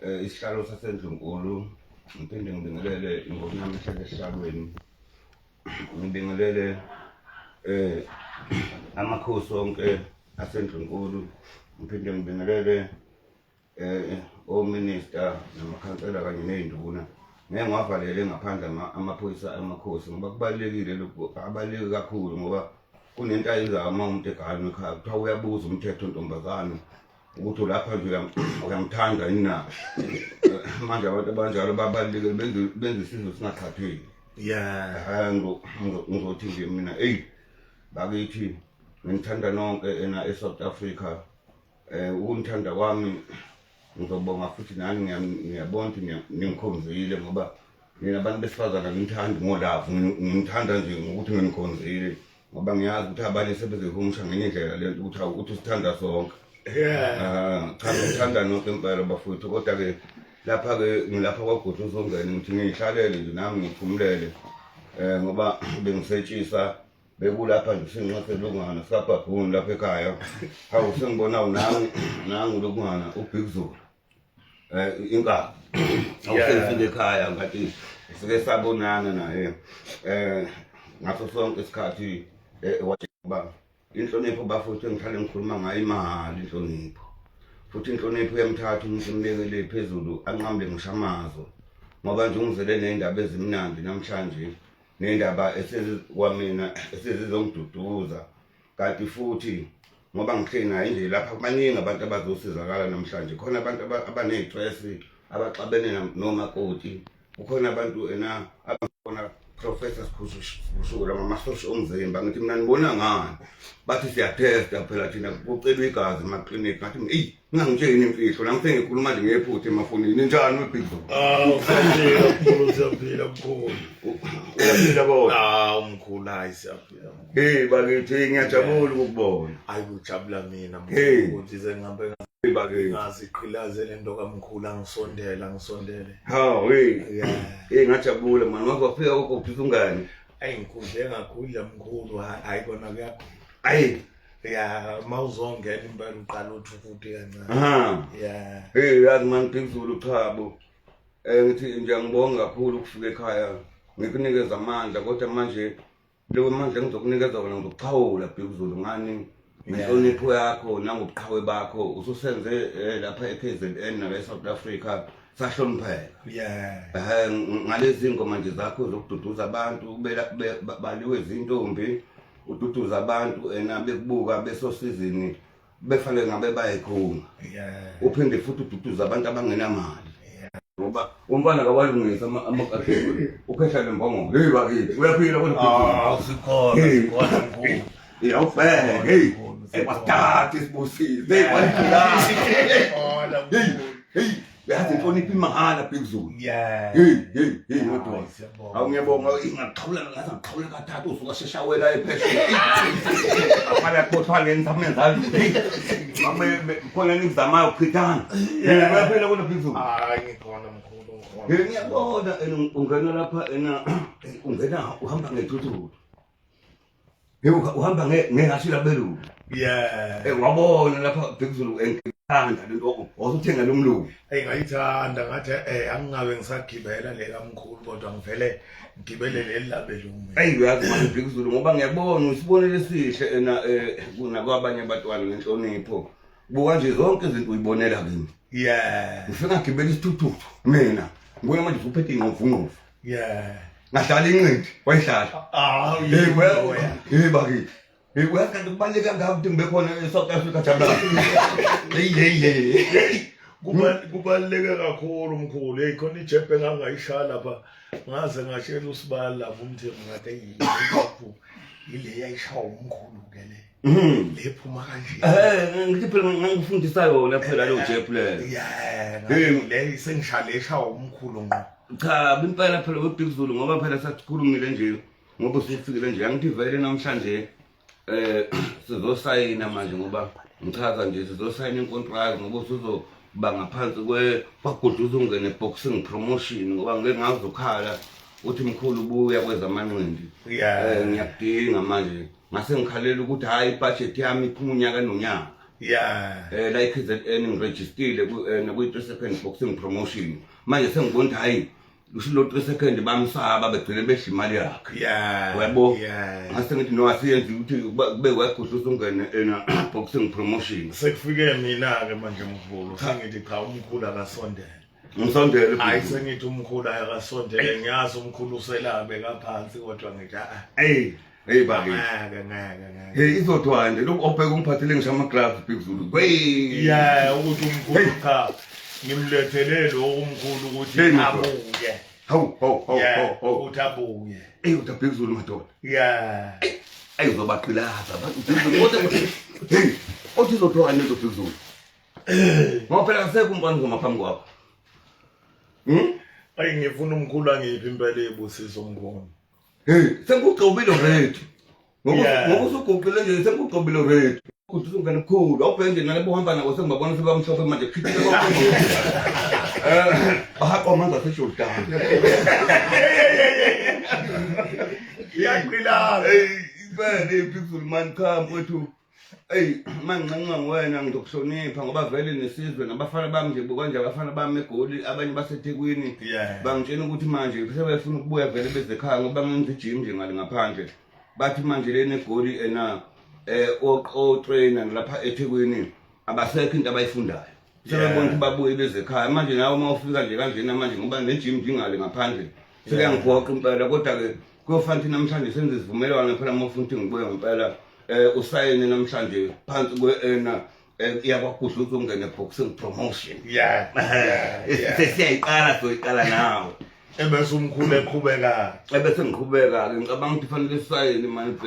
isihlalo saseNdlunkulu ngiphinde ngibingelele ngokunamhlanje esihlalweni ngibingelele amakhosi onke aseNdlunkulu ngiphinde ngibingelele ominister namakhansela kanye nezinduna ngeke ngiwavalele ngaphandle amaphoyisa amakhosi ngoba kubalekile lokho abaleke kakhulu ngoba kunento ayenzayo uma umuntu egane ekhaya kuthiwa uyabuza umthetho ntombazane ukuthi lapha nje uyamthanda yini na manje abantu abanjalo babalekile benze isizwe singathatheki ngizothi nje mina bakithi ngithanda nonke eSouth Africa ukunithanda kwami ngizobonga futhi nani ngiyabona ukuthi ningikhonzile ngoba mina abantu besifazana ngithanda ngolavu ngithanda nje ngokuthi nginikhonzile ngoba ngiyazi ukuthi abanye sebezihumusha ngenye indlela lento ukuthi sithanda sonke cha ngithanda nonke impela bafowethu kodwa-ke lapha-ke ngilapha kwaGudu uZongeni ngithi ngiyihlalele nje nami ngiphumulele ngoba bengisetshisa bekulapha nje sinqaselungana sabhabhuni lapha ekhaya hawu sengibona nangu lokungana uBig Zulu inkabi awusengifike ekhaya ngathi sike sabonana naye ngaso sonke isikhathi wathi inhlonipho bafuthu ngihlale ngikhuluma ngayo imali inhlonipho futhi inhlonipho uyamthatha umuntu umbekele phezulu anqamule ngishamazo ngoba nje ungizele nezindaba ezimnandi namhlanje nendaba esikwamina esizizongiduduza kanti futhi ngoba ngihlena nje lapha baningi abantu abazosizakala namhlanje khona abantu abanestress abaxabene nomakoti kukhona abantu abafuna Professor Sikushula ngamasosha omzimba ngithi mina nibona ngani bathi siyatesta phela thina kucelwa igazi emaklinikhi ngathi ngingangitsheni imfihlo nami sengikhuluma nje ngephutha emafonini njani weBig Zulu siyaphila mkhulu uyaphila bona mkhulu hayi siyaphila bakithi ngiyajabula ukubona hayi kujabula mina mkhulu ukuthi sengihambe bakithi ngaziqhilaze lento kamkhulu angisondele hawu ngajabula mani wafika ukuphi ungani ngikhudle ngakhudla mkhulu hayi kona kuyakho mawuzongena impela uqala uthi futhi kancane yazi mani Big Zulu chabo ngithi nje ngibonga kakhulu ukufika ekhaya ngikunikeza amandla kodwa manje lewe mandla engizokunikeza wona ngizokuxhawula Big Zulu ngani inhlonipho yakho nangobuqhawe bakho ususenze lapha eKZN nawe eSouth Africa sahlonipheka ngalezi ngoma nje zakho zokududuza abantu baliwe izintombi ududuza abantu bekubuka besosizini befale ngabe bayikhunga uphinde futhi ududuza abantu abangenamali ngoba umfana kawalungisa amakhathini ukhehla lembongo bakithi uyaphila kodwa sikhona mkhulu awubheke wasithatha isibusile yazi inhlonipho imahhala Big Zulu nodwa awungiyabonga ingaqhawulana ngathi ngiqhawula kathathu usuka sheshawela epheshini afana khothwa ngenzamenzalo khona ningizamayo ukuchithana uyaphela kodwa Big Zulu ngikhona mkhulu ngiyabona ungena lapha ungena uhamba ngethuthu uhamba ngehashila belulu wabona lapha Big Zulu engithanda lento wasuthenga lo mlungu ngayithanda ngathi angingabe ngisagibela leka mkhulu kodwa ngivele ngibele leli labelungu uyazi manje Big Zulu ngoba ngiyabona usibonele sihle kunakwabanye abatwana nenhlonipho buka nje zonke izinto uyibonela kimi ngifika ngibela isithuthu mina ngibuye manje uphethe ingqovungqovu ngahlala inqindi wayihlala bakithi uyakanti kubaluleke ngabo ukuthi ngibe khona eSouth Africa jabula kubaluleke kakhulu mkhulu khona ijebhe engangayishala lapha ngaze ngashela usibala lapha umthe ngathi ile yayishawa umkhulu ke le phuma kanje ngithi phela ngangifundisa yona phela lo jebhe le sengishale eshawa umkhulu ngqo cha impela phela weBig Zulu ngoba phela sakhulumile nje ngoba usufikile nje angithi vele namhlanje sizosayina manje ngoba ngichaza nje sizosayina inkontrakt ngoba usuzoba ngaphansi kwaGudu uZongeni boxing promotion ngoba ngeke ngazokhala uthi mkhulu ubuya kwezamanqindi ngiyakudinga manje ngase ngikhalela ukuthi hayi ibudget yami iphuma unyaka nonyaka Yeah. La KZN ngirejistile kwi 3 second boxing promotion manje sengibona ukuthi hayi usilo 3 second bamsaba begcine bedla imali yakhe Yeah. yabo Yeah. ngase ngithi no asiyenzi ukuthi kube wayekhuhluza ungene boxing promotion Sekufike mina ke manje mkhulu sengithi cha umkhulu akasondele. ngisondele Hayi sengithi umkhulu akasondele ngiyazi umkhulu uselabe kaphansi kodwa ngithi hey baki ngeke. hey izodwa nje lokho obheka umphathele ngisho ama gloves Big Zulu Yeah, ukuthi umkhulu cha ngimlethele lo umkhulu ukuthi abuye. Hawu Yeah, ukuthi abuye. uthi Big Zulu madoda Yeah. ayizobaqilaza abantu Big Zulu kodwa hey othi izodwa nje Big Zulu ngoba asekho umbani ngomaphambi kwakho Ayi ngifuna umkhulu angiphi impela ebusiso mngoni. hey sengugcobile already ngoba usugugile nje sengugcobile already ukuthi ungane kukhulu awubhenge nalabo hamba nabo sengibabona sebamhlophe manje khithile konke ahaqo manje aseshodown Iyaqila. hey bene Big Zulu man come wethu hey manqanqa wena ngizokuhlonipha ngoba vele nesizwe nabafana bami nje kanje abafana bami eGoli abanye baseThekwini Yeah. bangitshela ukuthi manje sebefuna ukubuya vele bezekhaya ngoba ngenza ijim nje ngale ngaphandle bathi manje lena eGoli o trainer lapha eThekwini abasekho into abayifundayo sebebona ukuthi babuye bezekhaya manje nawe mawufika nje kanjena manje ngoba nejim ngingale ngaphandle seyangigoqa impela kodwa ke kuyofanele namhlanje senze isivumelwano phela mawufuna ukuthi ngibuye ngempela usayine namhlanje phansi kweena iyakwakuhle ukuthi ungene boxing promotion Yeah. sesiyayiqala soyiqala nawe Ebese umkhulu eqhubeka. ebese ngiqhubeka ke ngicabanga ukuthi fanele sisayine manje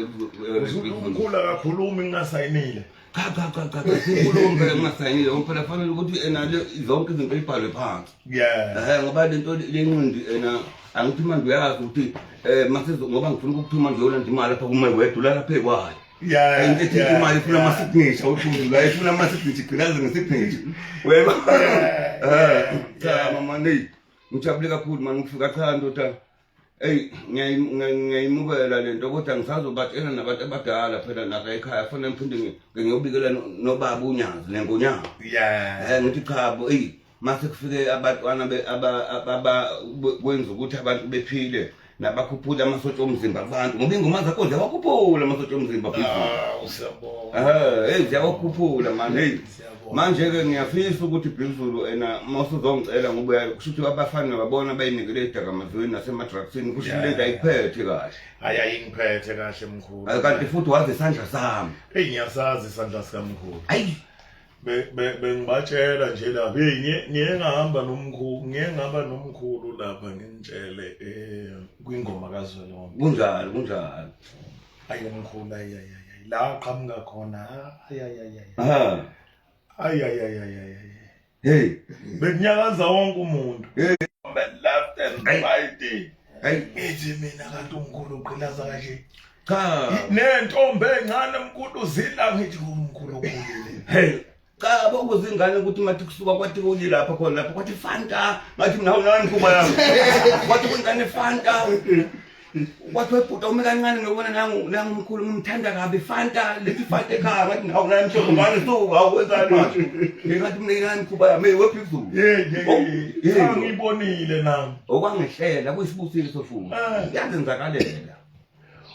Umkhulu akakhulumi ngingasayinile. cha sikhulumbe ngingasayinile ngoba fanele ukuthi enale zonke izinto ezibhalwe phansi Yeah. ngoba lento lenqindi angithi manje uyazi ukuthi mase ngoba ngifuna ukuphuma nje yolanda imali lapha kuma wedwa lapha ekwayo Yeah. ngithi imali ifuna ama signature uthulu la ifuna ama signature gqilaza ngesignature weba cha mama nei ngijabule kakhulu manje ngifika cha ndoda hey ngiyayimukela lento kodwa ngisazobatshela nabantu abadala phela la ekhaya fanele ngiphinde ngiyobikela nobaba uNyazi lengonyazi Yeah. ngithi cha bo hey mase kufike abantwana kwenza ukuthi abantu bephile nabakhuphula amasosha omzimba abantu ngoba ingoma zakho ziyakhuphula amasosha omzimba phezulu Usiyabona. hey ziyakhuphula manje hey manje ke ngiyafisa ukuthi Big Zulu masuzongicela ngoba kushuthi abafana babona bayinikele edakamazweni nasemadrugsini kusho lento ayiphethe kahle Ayayingiphethe kahle mkhulu. kanti futhi wazi isandla sami Hey ngiyasazi isandla sikamkhulu. ayi Bengibatshela nje lapha ngeke ngahamba nomkhulu lapha ngintshele kwingoma kaZwelonke. kunjalo Ayi umkhulu ayi la qhamuka khona hey bekunyakaza wonke umuntu. Hey. Left and right. hey Ethi mina kanti umkhulu uqhilaza kanje. cha Nentombi encane mkhulu zila ngithi umkhulu ukhulile. hey cha bokuzingane ukuthi mathi kusuka kwathi kuli lapha khona lapha kwathi Fanta ngathi mina nani kuba yami kwathi kwengane Fanta kwathi webhuta ume kancane ngiyobona nangu umkhulu ngimthanda kabi Fanta lethi Fanta ekhaya ngathi nawu nani mshoko ngane suka awenzani manje ngathi mina nani kuba yami wephezulu Cha ngibonile nami. okwangehlela kuyisibusile sofuthi yazenzakalela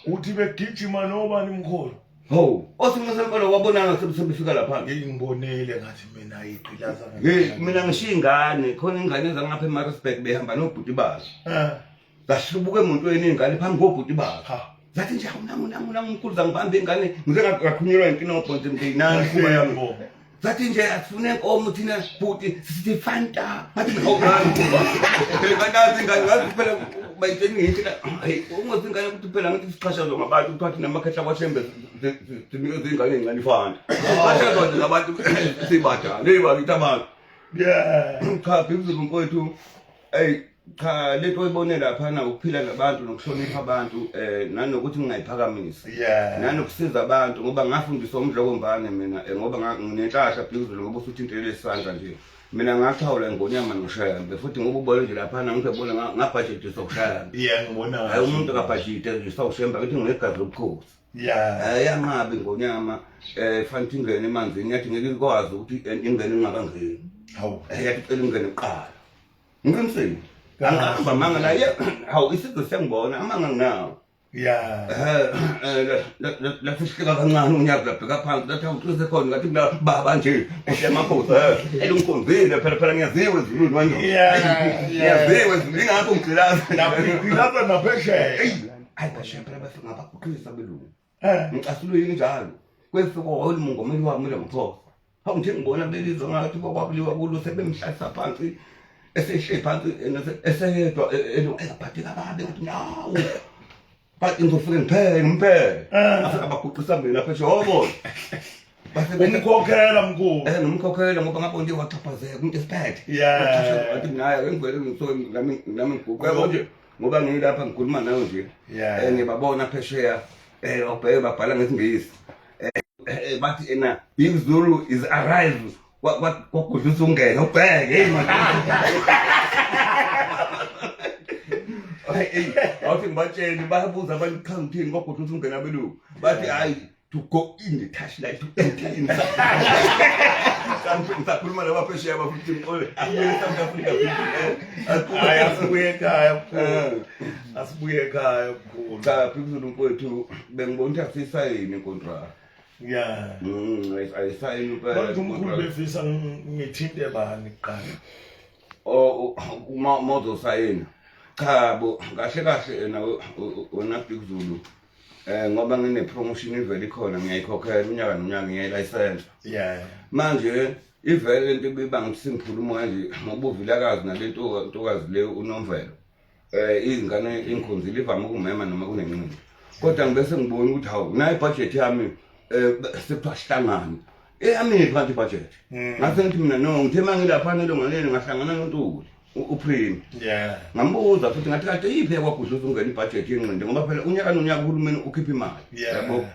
Uthi begijima nobani mkhulu. ho osimsempela wabonana sebefika lapha Ngibonile ngathi mina iqhilaza hey mina ngishiya ingane khona ingane ezangapha eMaritzburg behamba nobhuti bazo zashibuka emontweni ingane phambi kobhuti bazo zathi nje awunangu umkhulu zangibamba ingane ngize ngakhunyelwa inkinobho nje ngiyinani kuba yami zathi nje asifune enkomo thina bhuti sithi Fanta ngathi ngawunani kuba kanti ingane ngathi phela bayitshela ngithi hey ungathi ingane ukuthi phela ngathi siqhashazwa ngabantu ukuthi namakhehla kwashembe sinikeze ingane encane Fanta bashazwa nje ngabantu sibadala hey bakithi abantu cha Big Zulu mfowethu hey cha lento oyibone lapha na ukuphila nabantu nokuhlonipha abantu nanokuthi ngingayiphakamisa nanokusiza abantu ngoba ngafundiswa umdlokombane mina ngoba nginenhlasha Big Zulu ngoba usuthintele isandla nje mina ngathawula ngonyama noshayambe futhi ngoba ubone nje lapha na ngizobona ngabudget sokushayambe ngibona hayi umuntu akabudget nje sawushemba ukuthi nginegazi lobukhosi yangabi ngonyama fanele ingene emanzini yathi ngeke ikwazi ukuthi ingene ingakangeni yathi cela ingene kuqala ngiqinisile ngihamba manga la hawu isizwe sengibona amanga nginawo la sihlika kancane unyaka labheka phansi lathi awuqise khona ngathi kula baba nje emakhosi elunkonzile phela ngiyaziwe ezulwini manje ngiyaziwe ezulwini ingakho ngigqilaza naphesheya hayi phesheya phela bafika ngabaguqisa belungu ngicasule yini njalo kwefika olumongomeli wami lo ngiphosa hawu nje ngibona belizwe ngathi kwakuliwa kulo sebemhlahla phansi eseshe phansi eseyedwa engaphatheka kabi ngathi nawu bathi ngizofika ngiphele afika abaguqisa mina phesheya obona umkhokhela mkhulu nomkhokhela ngoba ngabona wachaphazeka umuntu esiphethe wathi naye ngivele ngisoke nami ngiguqa yabo nje ngoba ngilapha ngikhuluma nawe nje ngibabona phesheya obheke babhala ngesingisi bathi ena Big Zulu is arrived kwakudlisa ungena ubheke hey man awuthi ngibatsheni bayabuza abantu khangithini kwakudlisa ungena belungu bathi hayi to go in the touchlight to enter inside. Ngisakhuluma nabaphesheya bafuthi ngqole South Africa asibuye ekhaya mkhulu cha phezulu mfowethu bengibona ukuthi asisayini inkontrakt ayisayini manje umkhulu befisa ngithinte bani kuqala uma uzosayina cha bo kahle kahle wena phezulu ngoba ngine promotion ivele ikhona ngiyayikhokhela unyaka nonyaka ngiyilicense manje ivele into ebibanga ukuthi singikhuluma nje ngobuvilakazi nalento ntokazi le unomvelo izingane inkhonzile ivama ukumema noma kunenqindi kodwa ngibese ngibona ukuthi hawu nayi budget yami sekuhlangana eyami phansi budget ngase ngithi mina no ngithe mangilapha nelongaleni ngahlangana noNtuli uPrime ngambuza futhi ngathi kade yiphi kwagudluza ungena ibudget yenqindi ngoba phela unyaka nonyaka uhulumeni ukhipha imali yabo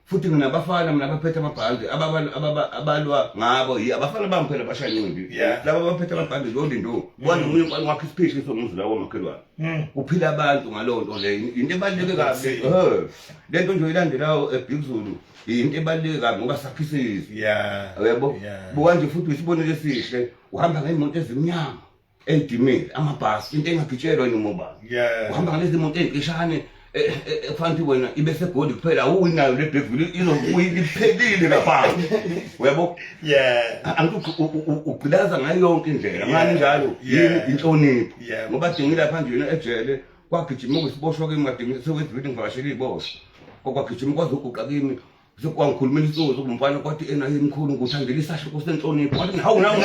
futhi nginabafana mina abaphethe amabhandi abalwa ngabo abafana bami phela bashaya inqindi laba abaphethe amabhandi lolinto bona umuntu kwani wakhe isiphisi somuzula wamakhelwane kuphila abantu ngalonto le into ebaluleke kabi lento nje ilandelayo eBig Zulu into ebaluleke kabi ngoba sakhisisi yabo buka nje futhi isibonelo esihle uhamba ngeimoto ezimnyama endimile amabhasi into engagitshelwa nimoba uhamba ngalezi moto ezikishane efanti wena ibe segoli kuphela uwinayo le Blackville izokuyiphelile lapha uyabo angithi ugqilaza ngayo yonke indlela ngani njalo yini inhlonipho ngoba dingile lapha nje ejele kwagijima kwisiboshwa kwemadingi sekwedlule ngivashela iboshwa kwagijima kwazi uguqa kimi sekwangikhulumela isizwe kumfana kwathi ena imkhulu nguthandela isasho kusenhlonipho wathi hawu nawe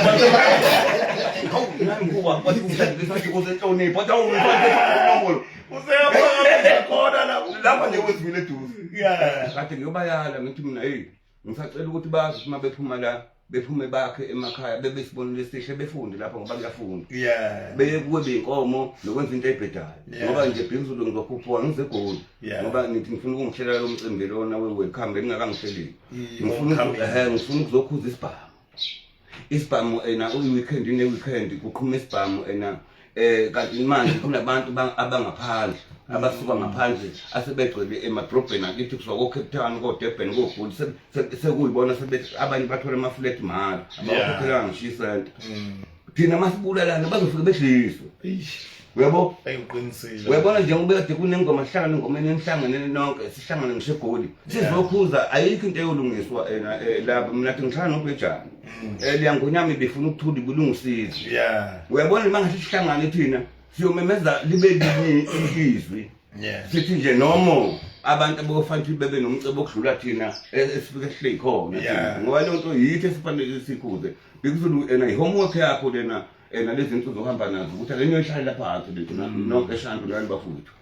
hawu nami kuba kwathi nguthandela isasho kusenhlonipho wathi hawu ngifike useyapha khona lapha nje wesivile eduze kade ngiyobayala ngithi mina hey ngisacela ukuthi bazi uma bephuma la bephume bakhe emakhaya bebesibonile esihle befunde lapha ngoba kuyafunda beye kuwe beyinkomo nokwenza into ebhedayo ngoba nje Big Zulu ngizokhuphuka ngizegoli ngoba nithi ngifuna ukungihlelela lo mcimbi lona welcome ngingakangihleleli ngifuna ukuzokhuza isibhamu uyi-weekend ne-weekend kuqhuma isibhamu kanti manje kunabantu abangaphandle abasuka ngaphandle asebegcwele emadrobheni akithi kusuka ko-Cape Town ko-Durban ko-Gold sekuyibona sebethi abanye bathola ama-flat mahhala abakhokhelanga ngisho isenti thina masibulalana bazofike beshiswe uyabo uyabona njengoba kade kunengoma sihlangane engomeni emhlanganeni nonke sihlangane ngisho eGoli sizokhuza ayikho into eyolungiswa lapha mina nathi ngihlangana nobhejane liyangonyama befuna ukuthula kulungisize uyabona mangathi sihlangane thina siyomemeza libe linye izwi sithi nje nomo abantu abofanele bebe nomcebo okudlula thina esifike sihle khona ngoba lonto yithi esifanele sikhuze Big Zulu i-homework yakho lena lezi zinto zohamba nazo ukuthi alenye ihlala phansi lethu nonke eshantu lani bafuthu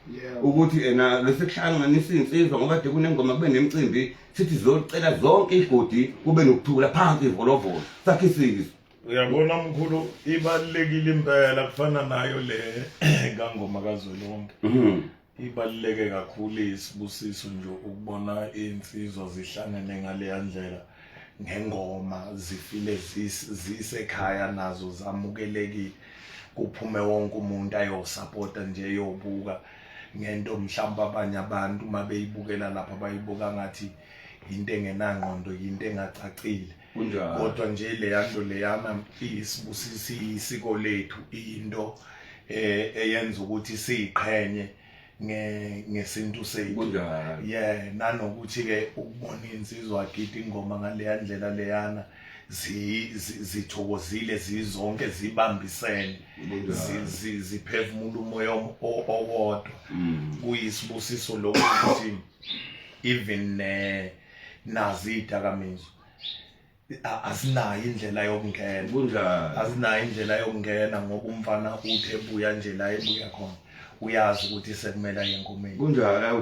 ukuthi lesikuhlanganisa insizwa ngoba kade kunengoma kube nemicimbi sithi zocela zonke igodi kube nokuthula phansi ivolovolo sakhisizwe uyabona mkhulu ibalekile impela kufana nayo le kangoma kaZwelonke ibaleke kakhulu isibusiso nje ukubona insizwa zihlangene ngale yandlela ngengoma zifile zisekhaya nazo zamukelekile kuphume wonke umuntu ayosupporta nje yobuka ngento mhlawumbe abanye abantu uma beyibukela lapha bayibuka ngathi into engenangqondo, into engacacile. Kodwa nje leyanto leyana isibusisi isiko lethu, into eyenza ukuthi siqhenye ngesintu sethu. Nanokuthi ke ukubona insizwa agida ingoma ngaleya ndlela leyana zithokozile zizonke zibambisene ziphefumula umoya owodwa. Kuyisibusiso lokuthi even nazi idakamizwa asinayo indlela yokungena, asinayo indlela yokungena ngoba umfana uthi ebuya nje la ebuya khona uyazi ukuthi sekumele aye enkomeni,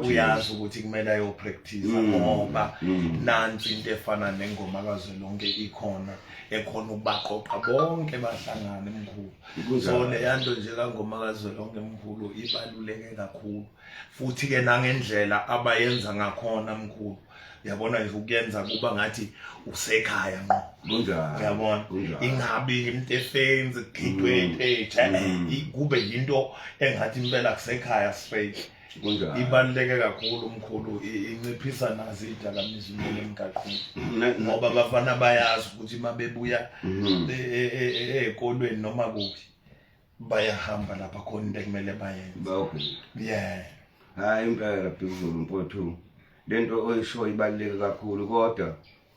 uyazi ukuthi kumele ayopractice ngoba nansi into efana nengoma kaZwelonke ikhona ekhona ukubaqoqa bonke bahlangana emkhulu. So leyanto nje kangoma kaZwelonke emkhulu ibaluleke kakhulu, futhi ke nangendlela abayenza ngakhona mkhulu, yabona nje ukuyenza kuba ngathi usekhaya ngqo, uyabona, ingabi into efenzi kugidwe ipage, kube yinto engathi impela kusekhaya straight. Ibaluleke kakhulu mkhulu, inciphisa nazi idakamizwa emgaqweni ngoba abafana bayazi ukuthi uma bebuya ezikolweni noma kuphi bayahamba lapha khona into ekumele bayenze. Hayi impela Phezulu Mfowethu, lento oyisho ibaluleke kakhulu, kodwa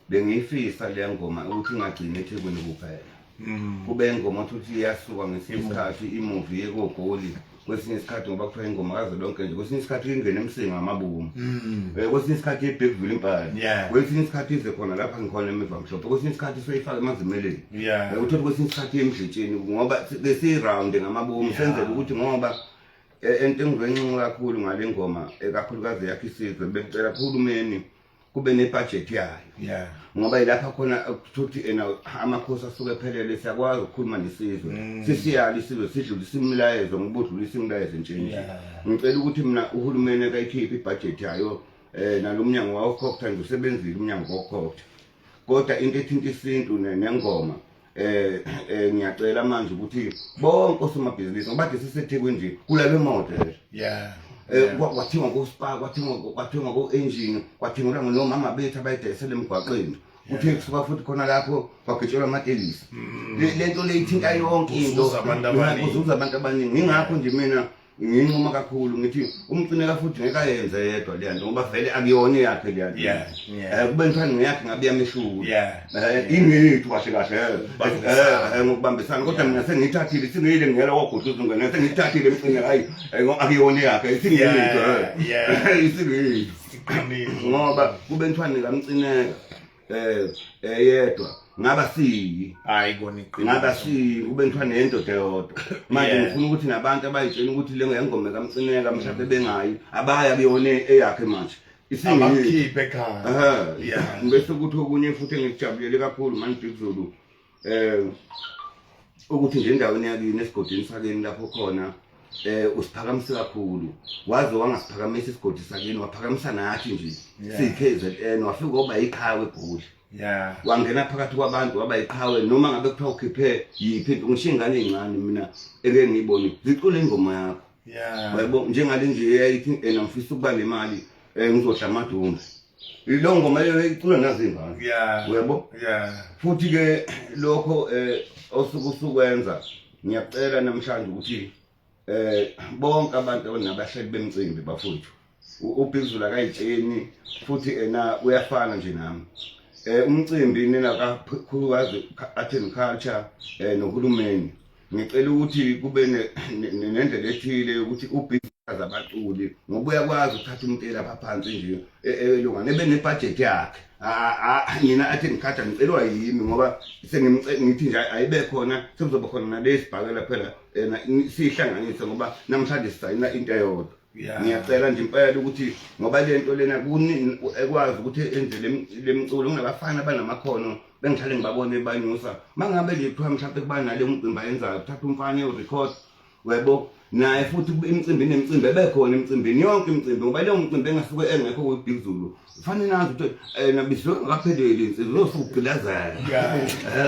bengiyifisa le ngoma ukuthi ingagcini eThekwini kuphela, kube ingoma ukuthi iyasuka ngesinye isikhathi imovie yekoGoli, kwesinye isikhathi ngoba kuthiwa ingoma kaZwelonke nje, kwesinye isikhathi ingene emsinga amabomu, kwesinye isikhathi eBhekwville impala, kwesinye isikhathi ize khona lapha ngikhona eMivamhlophe, kwesinye isikhathi soyifaka emazimeleni, uthole kwesinye isikhathi emdletsheni ngoba besiround ngamabomu, senzele ukuthi ngoba ento engizwencinci kakhulu ngale ngoma ekakhulukazi yakhe isizwe, becela uhulumeni kube nebudget yayo, ngoba ilapha khona ukuthi amakhosi asuke ephelele siyakwazi ukukhuluma nesizwe, sisiyali isizwe sidlulisa imilayezo ngobudlulisa imilayezo nje. Ngicela ukuthi mina uhulumeni akayikhiphe ibudget yayo, nalomnyango wawokhokha nje usebenzile umnyango wawokhokha, kodwa into ethinta isintu nengoma ngiyacela manje ukuthi bonke osomabhizinisi ngoba bathi siseThekwini nje kulabe imoto kwathingwa ko-Spar, kwathingwa ko-engine, kwathingwa nomama bethu abayidayisela emgwaqeni, kuthe kusuka futhi khona lapho kwagetshelwa amatekisi. Lento le ithinta yonke into, kuzuza abantu abaningi. Ingakho nje mina nginquma kakhulu ngithi umcineka futhi ngeke ayenze yedwa le nto ngoba vele akuyona yakhe le nto, kube ngithani ngeyakhe ngabe yameshulu ingithu kahle kahle ngokubambisana, kodwa mina sengiyithathile singiyile ngiyela wagodluza ngene sengiyithathile emcineka, hayi akuyona yakhe isingiyithu ngoba kube ngithani ngamcineka yedwa ngaba siyi, hayi ngaba siyi, kube ngithiwa nendoda yodwa. Manje ngifuna ukuthi nabantu abayitshela ukuthi le ngengoma kaMcineka mhlawumbe bengayi abaya kuyona eyakhe manje abakhiphe ekhaya. Bese ukuthi okunye futhi engikujabulele kakhulu manje Phezulu, ukuthi nje endaweni yakini esigodini sakini lapho khona usiphakamise kakhulu, waze wangasiphakamisa isigodi sakini waphakamisa nathi nje siKZN, wafika oba iqhawe eGoli, wangena phakathi kwabantu waba iqhawe, noma ngabe kuthiwa ukhiphe yiphi into, ngisho ingane encane mina eke ngiyibone zicula ingoma yakho, yabo njengale nje eyayithi ngifisa ukuba nemali ngizodla amadumbe, lo ngoma leyo icula nazingane, yabo. Futhi ke lokho osukwenza ngiyacela namhlanje ukuthi bonke abantu nabahleli bemicimbi bafuthu uPhezulu akayitsheni futhi uyafana nje nami, umcimbi nina kakhulukazi art and culture nohulumeni, ngicela ukuthi kube nendlela ethile ukuthi ubhizinisi abaculi ngoba uyakwazi ukuthatha umuntu lapha phansi nje elungane ebe nebudget yakhe. Mina art and culture ngicelwa yimi ngoba ngithi nje ayibe khona, sekuzoba khona nalesibhakela phela sihlanganise ngoba namhlanje sisayina into eyodwa. Ngiyacela nje impela ukuthi ngoba lento lena ekwazi ukuthi enze lemculo kunabafana abanamakhono bengihlale ngibabone banyusa, mangabe lethu mhlawumbe kuba nale umcimbi ayenzayo uthatha umfana urecord, yebo, naye futhi imicimbi nemicimbi ebekhona emcimbini yonke imicimbi ngoba leyo mcimbi engasuke engekho kweBhekwville kufanele nazi ukuthi nabisiwe ngakapheleli insizwe uzosugqilazela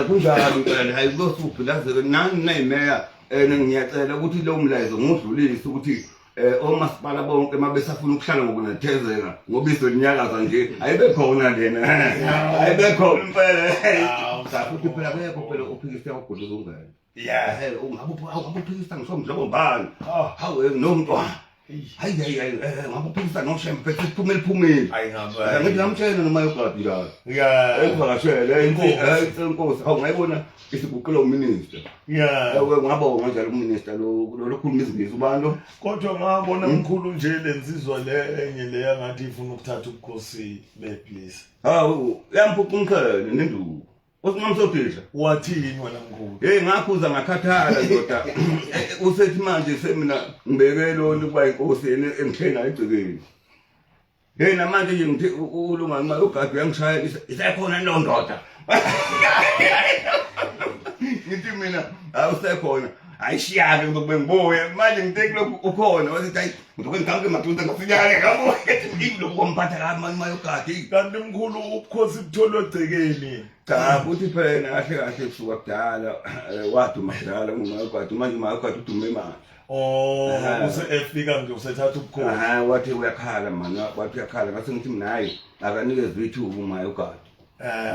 kunjalo impela, hayi uzosugqilazela nani nayimeya. Ngiyacela ukuthi lo mlayezo ngudlulise ukuthi omasipala bonke mabesafuna ukuhlala ngokunethezeka ngoba izonyakaza nje ayibekhona lena ayibekhona impela futhi phela akekho phela uphikisa uguduza ungane ungabe uphikisa ngisomdlobo mbani hawe nomntwana hayi ngabe uphikisa noshempe siphumele ngithi ngamtshela noma yogadi la ekuvakashele inkosi hawu ngayibona isiguqula uminister ngabonga njalo uminister lo lokhuluma izingisi ubani kodwa ngabona mkhulu nje lenzizwa le enye le yangathi ifuna ukuthatha ubukhosi beplace hawu yamphuca umkhele nenduku usingamsophisha wathini wena mkhulu ngakhuza ngakhathala ndoda usethi manje semina ngibekelo kuba inkosi engithena egcikeni namanje nje ngithi ulungani ma ugadi uyangishaya isekhona lo ndoda ngithi mina awusekhona ayishiyake ngizokube ngibuye manje ngithe kulokhu ukhona wathi hayi ngizokube ngigamke maduza ngasinyane ngabo ngilokhu komphatha kabi mayogadi kanti mkhulu ubukhosi butholwe egcekeni cha futhi phela kahle kahle kusuka kudala waduma kudala umayogadi manje umayogadi udume manje efika nje usethatha ubukhosi wathi uyakhala manje wathi uyakhala ngase ngithi mina hayi akanikezwe ithuba umayogadi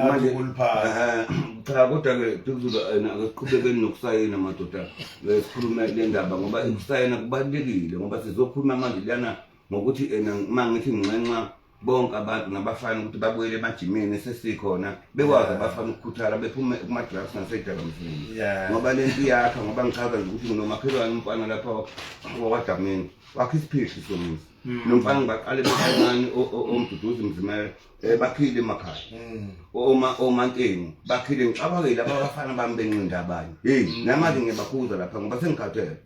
manje kuliphala cha kodwa ke kuqhubekeni nokusayina madoda sikhuluma le ndaba ngoba ukusayina kubalekile ngoba sizokhuluma manje lana ngokuthi mangithi ngincenxa bonke abantu nabafana ukuthi babuyele emajimeni sesikhona bekwazi abafana ukukhuthala bephume kuma drugs nasedakamizini ngoba lento yakha ngoba ngichaza nje ukuthi nginomakhelwane umfana lapha wakwadamini wakhe isiphishi somisi nomfana ngibaqale bencane omduduzi mzimela bakhile emakhaya omantengu bakhile ngicabakile abafana bami benqinda abanye namanje ngiyabakhuza lapha ngoba sengikhathele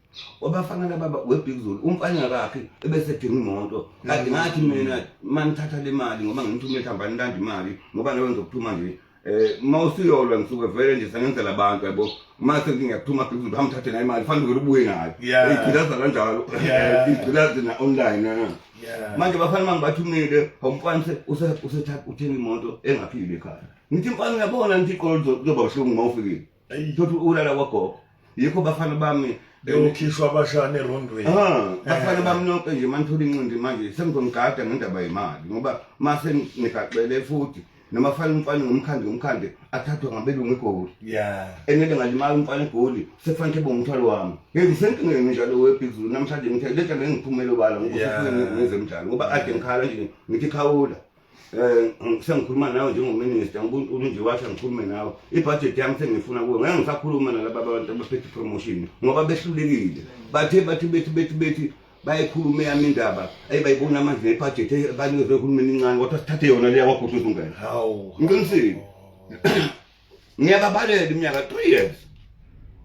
obafana laba weBig Zulu umfana kakhe ebesedinga imoto kanti ngathi mina manithatha le mali ngoba ngimthumela ihambani landa imali ngoba nawe ngizokuthuma nje mawusiyolwa ngisuke vele nje sengenzela abantu yabo mase ngiyakuthuma Big Zulu hamthathe na imali fanele ubuye ngayo igilaza kanjalo igilaza na online manje bafana mangibathumile umfana usethatha uthenga imoto engaphili ekhaya ngithi mfana uyabona ngithi iqolo kuzoba uhlungu mawufikile thothi ulala kwagogo yikho bafana bami beyokhishwa abashana erondweni bafana bami nonke nje manithola incindi manje sengizongigada ngendaba yemali ngoba mase nigaqele futhi noma fana umfana ngomkhandi athathwa ngabelungu eGoli enele ngalimali umfana eGoli sekufanele bomthwalo wami ngisenkingeni njalo weBig Zulu namhlanje ngithe leta ngiphumela bala ngoba ngezemidlalo ngoba ade ngikhala nje ngithi khawula sengikhuluma nawe njengominister ngibuntu nje wathi ngikhulume nawe ibudget yami sengifuna kuwe ngeke ngisakhuluma nalabo abantu abaphethe promotion ngoba behlulekile bethi bayikhuluma yami indaba ayibayibona manje nebudget banikezwe uhulumeni incane kodwa sithathe yona leya kwaGuduza ungene hawu ngiqinisile ngiyababalela iminyaka 3 years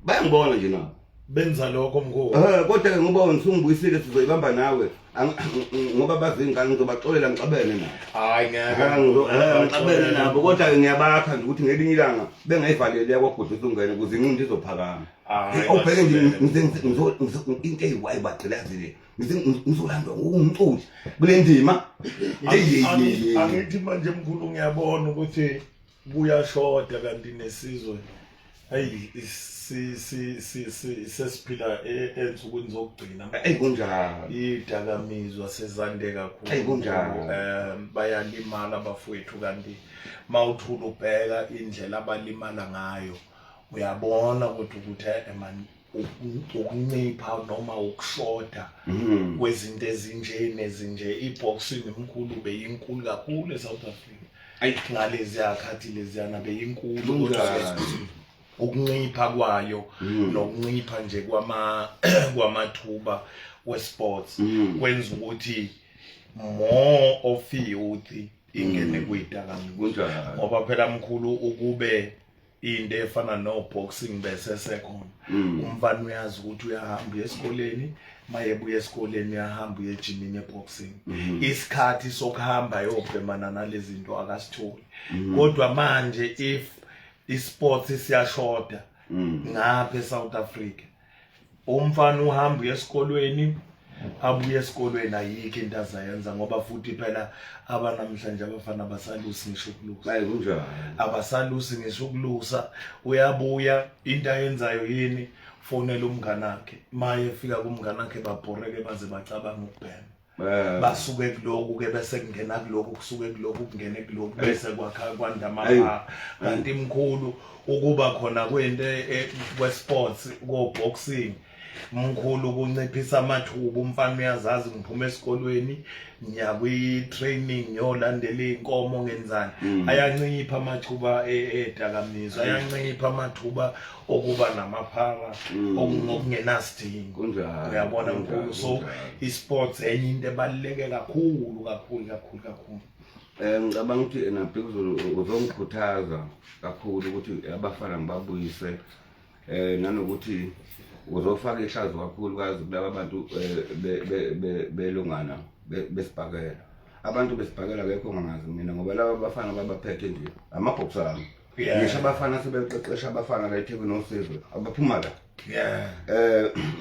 bayangibona nje nabo benza lokho mkhulu kodwa ke ngoba ngisungibuyisile sizoyibamba nawe ngoba bazingane ngizobaxolela ngicabene nabo hayi ngeke ngicabene nabo kodwa ngiyabakha nje ukuthi ngelinye ilanga bengayivalele yakwaGuduza ungene ukuze inqindi izophakama ubheke nje into eyiwayibagcilazile ngizolandwa ngumculi kule ndima angithi manje mkhulu ngiyabona ukuthi kuyashoda kanti nesizwe hayi sesiphila ensukwini zokugcina kunjalo idakamizwa sezande kakhulu kunjalo bayalimala abafowethu kanti mawuthula ubheka indlela abalimala ngayo uyabona ukuthi man ukuncipha noma ukushoda kwezinto ezinje iboxing emkhulu beyinkulu kakhulu eSouth Africa ngalezi akhathi leziyana beyinkulu ukuncipha kwayo nokuncipha nje kwamathuba wesports kwenza ukuthi more of youth ingene kwidakamizwa ngoba phela mkhulu ukube into efana no boxing bese sekhona umfana uyazi ukuthi uyahamba esikoleni mayebuya esikoleni uyahamba uye ejimini eboxing isikhathi sokuhamba yobhemana nalezi zinto akasitholi kodwa manje if isports siyashoda ngapha eSouth Africa umfana uhamba esikolweni abuye esikolweni ayikho into azayenza ngoba futhi phela abanamhlanje abafana abasalusi ngisho ukulusa hayi kunjalo abasalusi ngisho ukulusa uyabuya into ayenzayo yini fonela umngane wakhe maye efika kumngane wakhe babhoreke baze bacabanga ukubhema basuke kuloku ke bese kungena kuloku kusuke kuloku kungene kuloku bese kwakha kwandama kanti imkhulu ukuba khona kwento kwesports ko boxing mkhulu kunciphisa amathuba umfana uyazazi ngiphuma esikolweni ngiya kwi-training ngiyolandela iy'nkomo ngenzani ayancipha amathuba edakamizwa ayancipha amathuba okuba namaphara okungenasidingo uyabona mkhulu so i-sports enye into ebaluleke kakhulu ngicabanga ukuthi Bhekuzulu uzongikhuthaza kakhulu ukuthi abafana ngibabuyise nanokuthi uzofaka ihlazo kakhulu kazi kulaba abantu belungana besibhakela abantu besibhakela akekho ngangazi mina ngoba laba abafana babaphethe nje amabhoksana ngisho abafana sebeqeqesha abafana la eThekwini noSizwe abaphuma la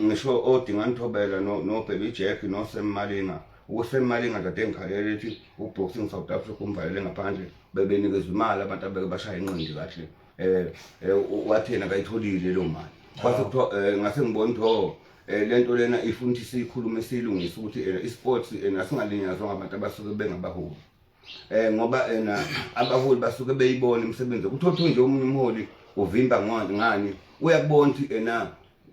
ngisho oDingani Thobela no Baby Jack no Sam Malinga uSemalinga kade engikhalela ethi uboxing South Africa umvalele ngaphandle bebenikezwe imali abantu abeke bashaya inqindi kahle wathena kayitholile lo mali kwase kuthiwa ngase ngibona ukuthi lento lena ifuna ukuthi sikhulume silungise ukuthi isports asingalinyazwa ngabantu abasuke bengabaholi ngoba abaholi basuke beyibona imisebenzi ukuthi nje omunye umholi uvimba ngani uyakubona ukuthi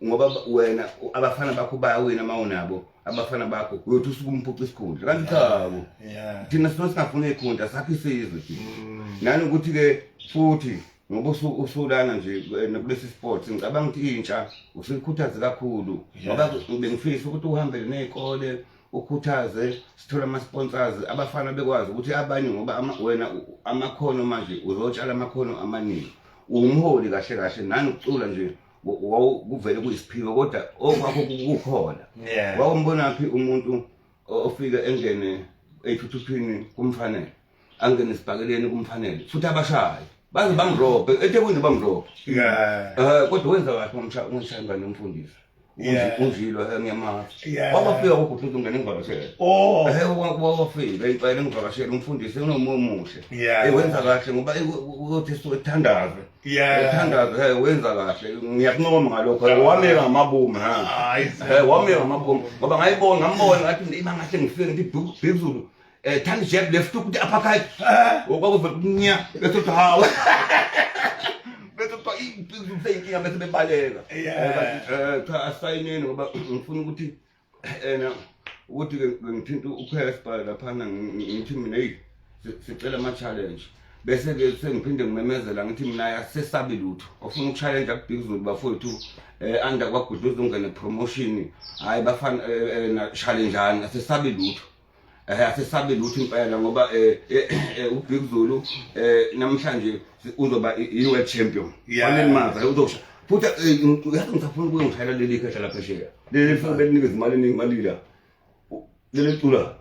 ngoba wena abafana bakho bayawina mawunabo abafana bakho uyothi usukumphuca isikhundla kanti chabo thina singafuna ikhundla sakhe isizwe nani ukuthi ke futhi ngoba usulana nje kulesi sports ngicabanga ukuthi intsha usikhuthaze kakhulu ngoba bengifisa ukuthi uhambele nezikole ukhuthaze sithola ama sponsors abafana bekwazi ukuthi abanye ngoba wena amakhono manje uzotshala amakhono amaningi umholi kahle kahle nani ucula nje kuvele kuyisiphiwo kodwa okwakho kukhona wawumbona phi umuntu ofika engene ethuthini kumfanele angene isibhakeleni kumfanele futhi abashayi baze bamrobhe eThekwini bamrobhe kodwa wenza kahle umshayeli nomfundisi unjilo ngiyamazi wabafika ukuphuthuma ungene ngivakashela wabafika impela ngivakashela umfundisi unomuhle wenza kahle ngoba uthi sithandaze uthandaze wenza kahle ngiyakunqoma ngalokho wameka ngamabomu wameka ngamabomu ngoba ngayibona ngambona ngathi imangahle ngifike ngithi Bhekuzulu thandi jab left ukuthi uppercut okwakuvela kunya bese hawe bese Bhekuzulu seyinkinga bese bebaleka cha asayineni ngoba ngifuna ukuthi ukuthi ngithinta uPespa lapha ngithi mina sicela ama challenge bese ke sengiphinde ngimemezela ngithi mina yasesabi lutho ofuna ukuchallenge kuBhekuzulu bafowethu under kwaGudluza ungene promotion hayi bafana na challenge ani asesabi lutho asesabi lutho impela ngoba uBhekuzulu namhlanje uzoba i-world champion fanele maza uzosha futhi yathi ngisafuna ukuya ngishayela leli khehla lapha phesheya leli futhi belinikeza imali eningi la leli cula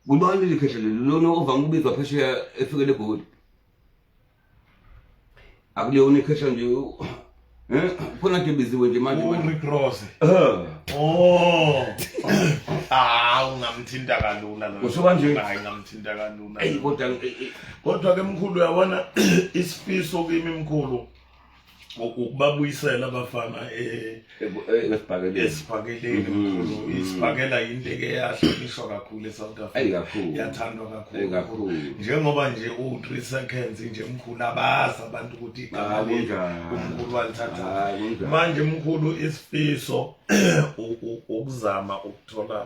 ubani leli khehla leli lona ovanga ukubizwa phesheya efikele eGoli akuliyona ikhehla nje khona ke biziwe nje manje Rick Ross ungamthinta kalula lo usho kanje hayi ngamthinta kalula kodwa ke mkhulu uyabona isifiso kimi mkhulu ukubabuyisela abafana esibhakeleni mkhulu isibhakela into ke yahlonishwa kakhulu eSouth Africa yathandwa kakhulu njengoba nje u3 seconds nje mkhulu abazi abantu ukuthi igama umkhulu walithatha manje mkhulu isifiso ukuzama ukuthola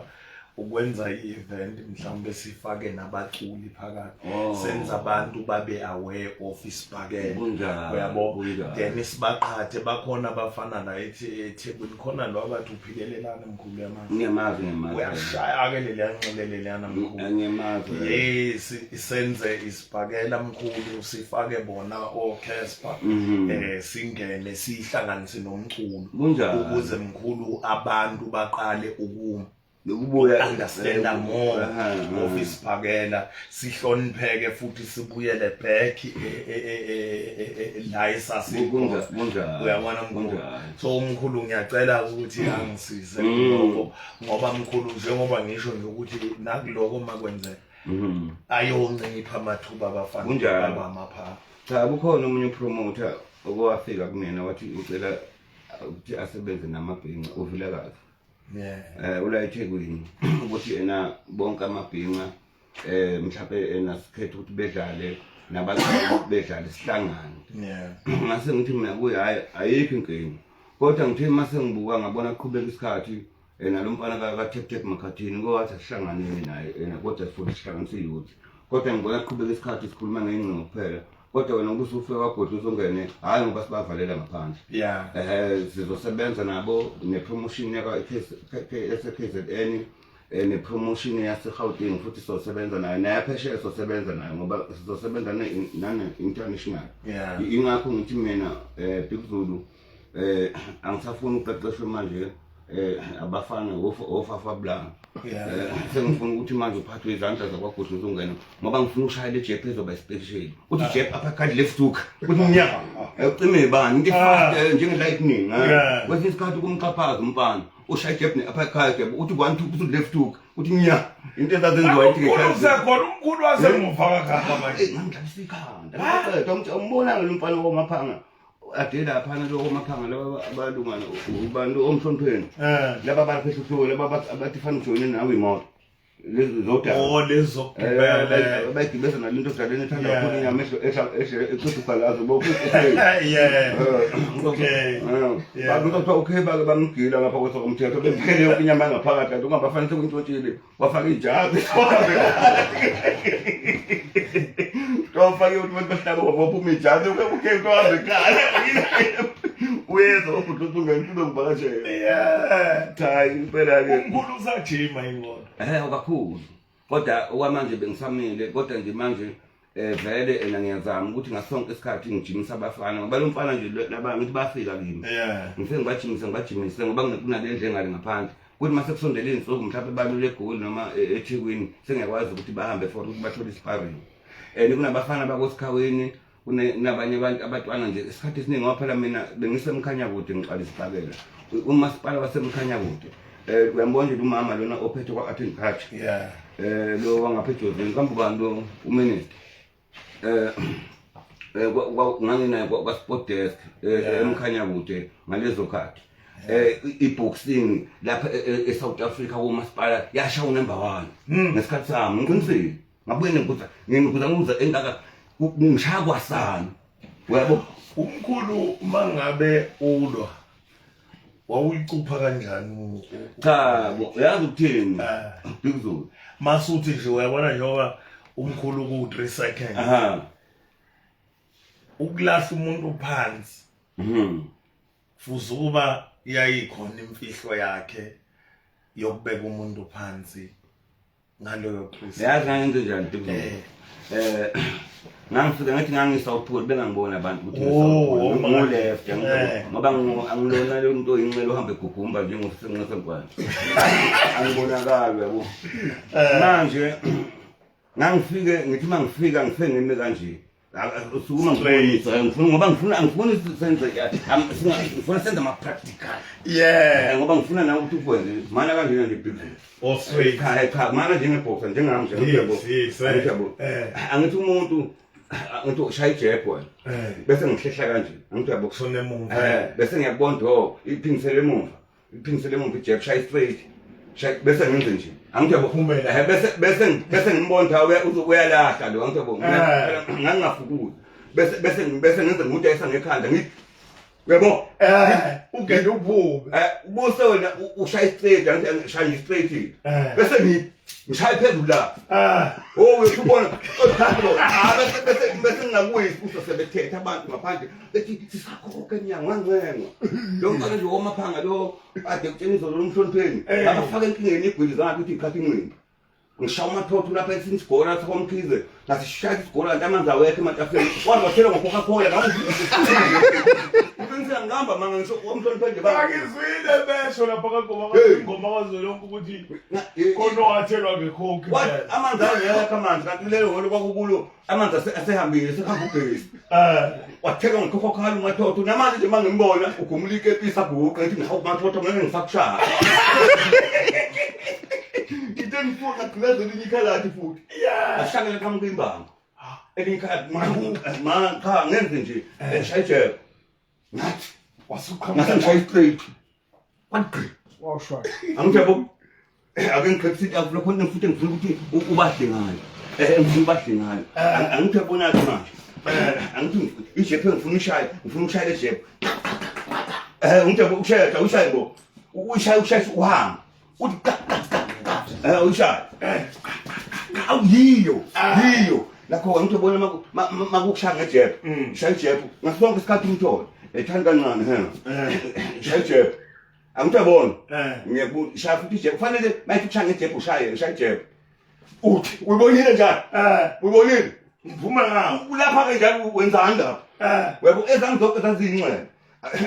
ukwenza i-event mhlawumbe sifake nabaculi phakathi senza abantu babe aware of isibhakela uyabo then sibaqhathe bakhona abafana la eThekwini khona lo abathi uphikelelana mkhulu yamanje ngiyamazi uyashaya ke leliyanxelelelana mkhulu ngiyamazi senze isibhakela mkhulu sifake bona Casper singene sihlanganise nomculo ukuze mkhulu abantu baqale ukuma Ubuya understand more of isiphakela sihlonipheke futhi sibuyele back la esasikhona uyabona mkhulu so umkhulu ngiyacela ukuthi angisize lokho ngoba mkhulu njengoba ngisho nje ukuthi nakuloko makwenzeka ayoncipha amathuba abafana bamapha cha kukhona umunye promoter okwafika kumina wathi ucela ukuthi asebenze namabhinqa uvilakazi ula eThekwini ukuthi ena bonke amabhinqa mhlawumbe enasikhethe ukuthi bedlale nabaqhamuki bedlale sihlangane ngase ngithi mina kuyi hayi ayikho inkinga kodwa ngithe mase ngibuka ngabona aqhubeka isikhathi nalomfana ka Tep Makhathini kwathi sihlanganene naye kodwa futhi sihlanganise youth kodwa ngibona aqhubeka isikhathi sikhuluma ngengcingo kuphela kodwa wena ubusufika kwaGodwa uzongene hayi ngoba sibavalela ngaphandle sizosebenza nabo nepromotion yaka KZN nepromotion yaseGauteng futhi sizosebenza nayo nayaphesheya sizosebenza nayo ngoba sizosebenza nane international ingakho ngithi mina Big Zulu angisafuni ukuqeqeshwa manje abafana ofafa blank sengifuna ukuthi manje uphathwe izandla zakwaGodwa uzongena ngoba ngifuna ushaya le jep ezoba special uthi jep uppercut left hook uthi unyaka ucime bani into fast njenge lightning kwesinye isikhathi kumqaphaza umfana ushaya jep ne uppercut uthi 1 2 uthi left hook uthi nyaka into ezazenziwa ithi usekhona umkhulu wasemufaka khamba manje ngidlalisa ikhanda umbona ngempana womaphanga adela phana lo maphanga laba abalungana ubantu omhlonipheni laba baphehluthule laba abathi fana ujoyine nawe imoto lezi zodwa lezokugibela bayigibeza nalinto odaleni ethanda kakhulu inyamehlo eqhuphalazo boku bakuthi okay bamgila ngapha kwesomthetho bemphele yonke inyama ngaphakathi kanti ungabafanele kuntshotshile wafaka ijazi Fake ukuthi bahlaba waphuma ijazi ukhe kwaze ekhaya uyeza ukuthi ungempilo ngivakashela cha impela ke umkhulu usajima ingona kakhulu kodwa okwamanje bengisamile kodwa nje manje vele ngiyazama ukuthi ngasonke isikhathi ngijimisa abafana ngoba lo mfana nje laba ngithi bafika kimi ngifike ngibajimise ngoba kunalendle engale ngaphandle ukuthi mase kusondele insuku mhlawumbe balule eGoli noma eThekwini sengiyakwazi ukuthi bahambe for ukuthi bathole isparing kunabafana bakosikhaweni kunabanye abantu abatwana nje isikhathi esiningi waphela mina bengisemkhanya kude ngiqala isipakela umasipala wasemkhanya kude uyambona nje umama lona ophethe kwa-Athens Khatch lo wangaphejozini kambe bantu uminister nganginaye kwa-sport desk emkhanya kude ngalezo khathi i-boxing lapha eSouth Africa womasipala yashawa number 1 ngesikhathi sami ngiqinisile ngabuye ngikuza engaka ngishaya kwasana uyabo umkhulu mangabe ulwa wawuyicupha kanjani cha uyazi ukuthini Bigzulu masuthi nje uyabona njengoba umkhulu ku3 seconds ukulahla umuntu phansi futhi kuba yayikhona imfihlo yakhe yokubeka umuntu phansi ngaloyo Chris yazi ngento njani Bigzulu ngangifika ngathi ngangisawuthi bengangibona abantu ukuthi ngisawuthi left ngoba angilona lo nto incela uhambe egugumba njengosenqesa kwanje angibonakala yabo manje ngangifike ngithi mangifika ngifike ngime kanje usukuma ngibonisa ngoba ngifuna senze ngifuna senza ama practical ngoba ngifuna nawe ukuthi ukwenze mana kanje nje Bigzulu straight cha mana njengeboxer njengami njengebo angithi umuntu ngithi ushaya ijeb wena bese ngihlehla kanje ngithi uyabokusona emuva bese ngiyabona iphingisele emuva ijeb shaya straight bese ngenze nje angithi uyabophumela bese ngimbona uyalahla lo angithi yabona ngangafukuzi bese ngenze ngumuntu ayisangekhanda ngithi uyabo ungena uphume ubuse wena ushaya straight angithi shaya straight bese ngishaya phezulu la uyubona bese ngingakuyi usebethetha abantu ngaphandle bethi sisakhokha nyanga ngancenga lo mfana nje womaphanga lo ade kutshena izolo lomhlonipheni abafaka enkingeni igwili zakhe ukuthi ikhathi inqimbi ngishaya amathotho lapha ethi isigora sakomkhize ngathi shaya isigora nje amanzi awekho ematafeni wathi wathela ngo-Coca-Cola ngiqiniseka ngihamba manga ngisho umhloniphe nje Akizwile besho lapha kaGoma kaingoma kazolonke ukuthi khona wathelwa ngekhokhi phela. amanzi angekho amanzi kanti lelo ngolo kwakukulo amanzi asehambile sehamba ubhesi watheka ngikhokho khalo umathotho namanje nje mangimbona ugumulike episa guqa ethi ngihawu umathotho ngeke ngisakushaya ngifuna kulezela ikhalati futhi ashakele kamuke imbanga elikhalati cha ngenze nje eshayijeke ngathi ngashaya straight kwaqi Washwa. angijabo ake ngikhethe avulo khona futhi ngifuna ukuthi ubahle ngayo ngifuna ubahle ngayo angijabona manje angithi ijepe ngifuna ushaya lejepe ngijabo ushaya ngo ushaya uhamba uthi ushaya yiyo lakho ngitobona makukushaya ngejepe shaya ijepe ngasonke isikhathi umtholo ethanda kancane shaya ijepe angitobona ngiyashaya futhi ijepe kufanele mayithi ushaya ngejepe ushaya ijepe uthi uyibonile njani uyibonile Ngiphuma ngawo. ulapha ke njalo wenzani lapha webo ezangi zonke zazincwele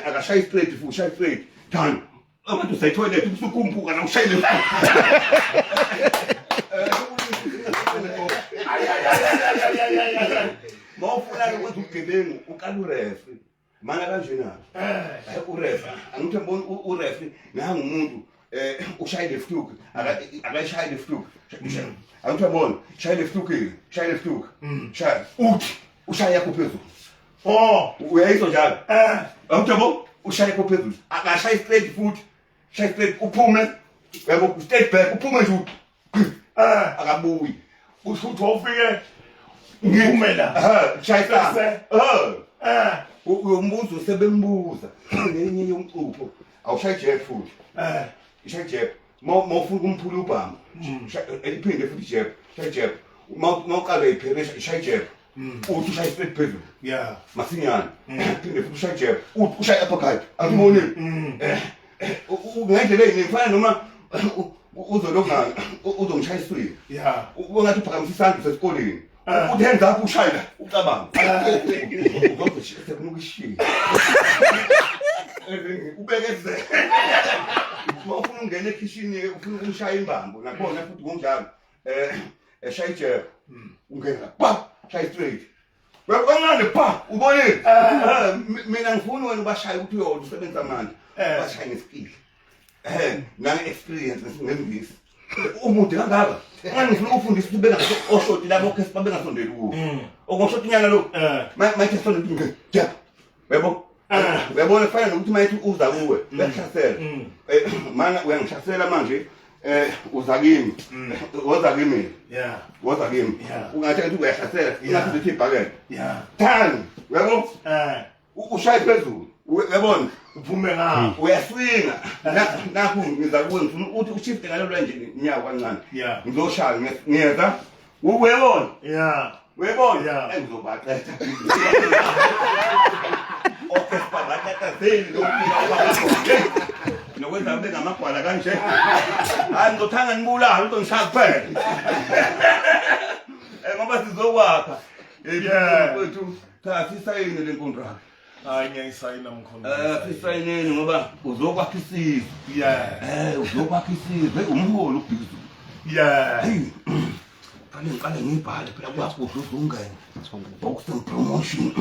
akashaya straight futhi ushaya straight thana abantu sayitoilet usukumbuka na ushayile mawufuna ukwenza ugebengu uqala urefi mana kanjena urefi angithi mbona urefi nangu umuntu ushayile futhi akashayile futhi angithi mbona shayile futhi shaya uthi ushaya yakho phezulu uyayizwa njalo angithi mbona ushaya yakho phezulu akashaya straight futhi shaya straight uphume yabo step back uphume nje akabuyi Usuthi wofike ngiphume la. Shayisa uyombuzo sebembuza nenye yomculo awushaye jet futhi ishaye jet mawufuna kumphula ubhama eliphinde futhi jet mawuqala iphele ishaye jet uthi ushaye straight phezulu masinyana phinde futhi ushaye jet uthi ushaye uppercut angiboni ngendlela engifana noma uzolokha uzongishaya iswini ungathi uphakamisa isandla sesikoleni uthi hands up ushayela ucabanga uzozishisa kunokushiya ubekeze ufuna ungena ekitchen ufuna ukumshaya imbambo nakhona futhi kunjalo eshaya ijeb ungena pa shaya straight Wabangane pa ubonile mina ngifuna wena ubashaye ukuthi uyona usebenza manje bashaye ngeskill nami experience ngengisi umude kangaka ngani ngifuna ukufundisa ukuthi bena oshoti labo ke sibabenga sondela kuwo okoshoti nyana lo mayithi sondela ukuthi jab yebo uyabona fana nokuthi mayithi uza kuwe bekuhlasela mana uyangihlasela manje uza kimi woza kimi woza kimi ungathi ukuthi uyahlasela ngathi uthi ibhakela thani yabo ushaye phezulu uyabona uphume ngawo uyaswinga nakho ngiza kuwe ngifuna ukuthi ushift ngalelo nje nyawo kancane ngizoshaya ngiyeza uyebona uyebona engizobaqetha okay sibabathatha zeni nokwenza ube ngamagwala kanje hayi ngizothanga ngibulala uzongishaya kuphela ngoba sizokwakha kwethu cha sisayine le contract hayi ngiyayisayina mkhulu sisayineni ngoba uzokwakha isizwe uzokwakha isizwe umholo ubhizi ngicale ngibhale phela kwakho uzongena box and promotion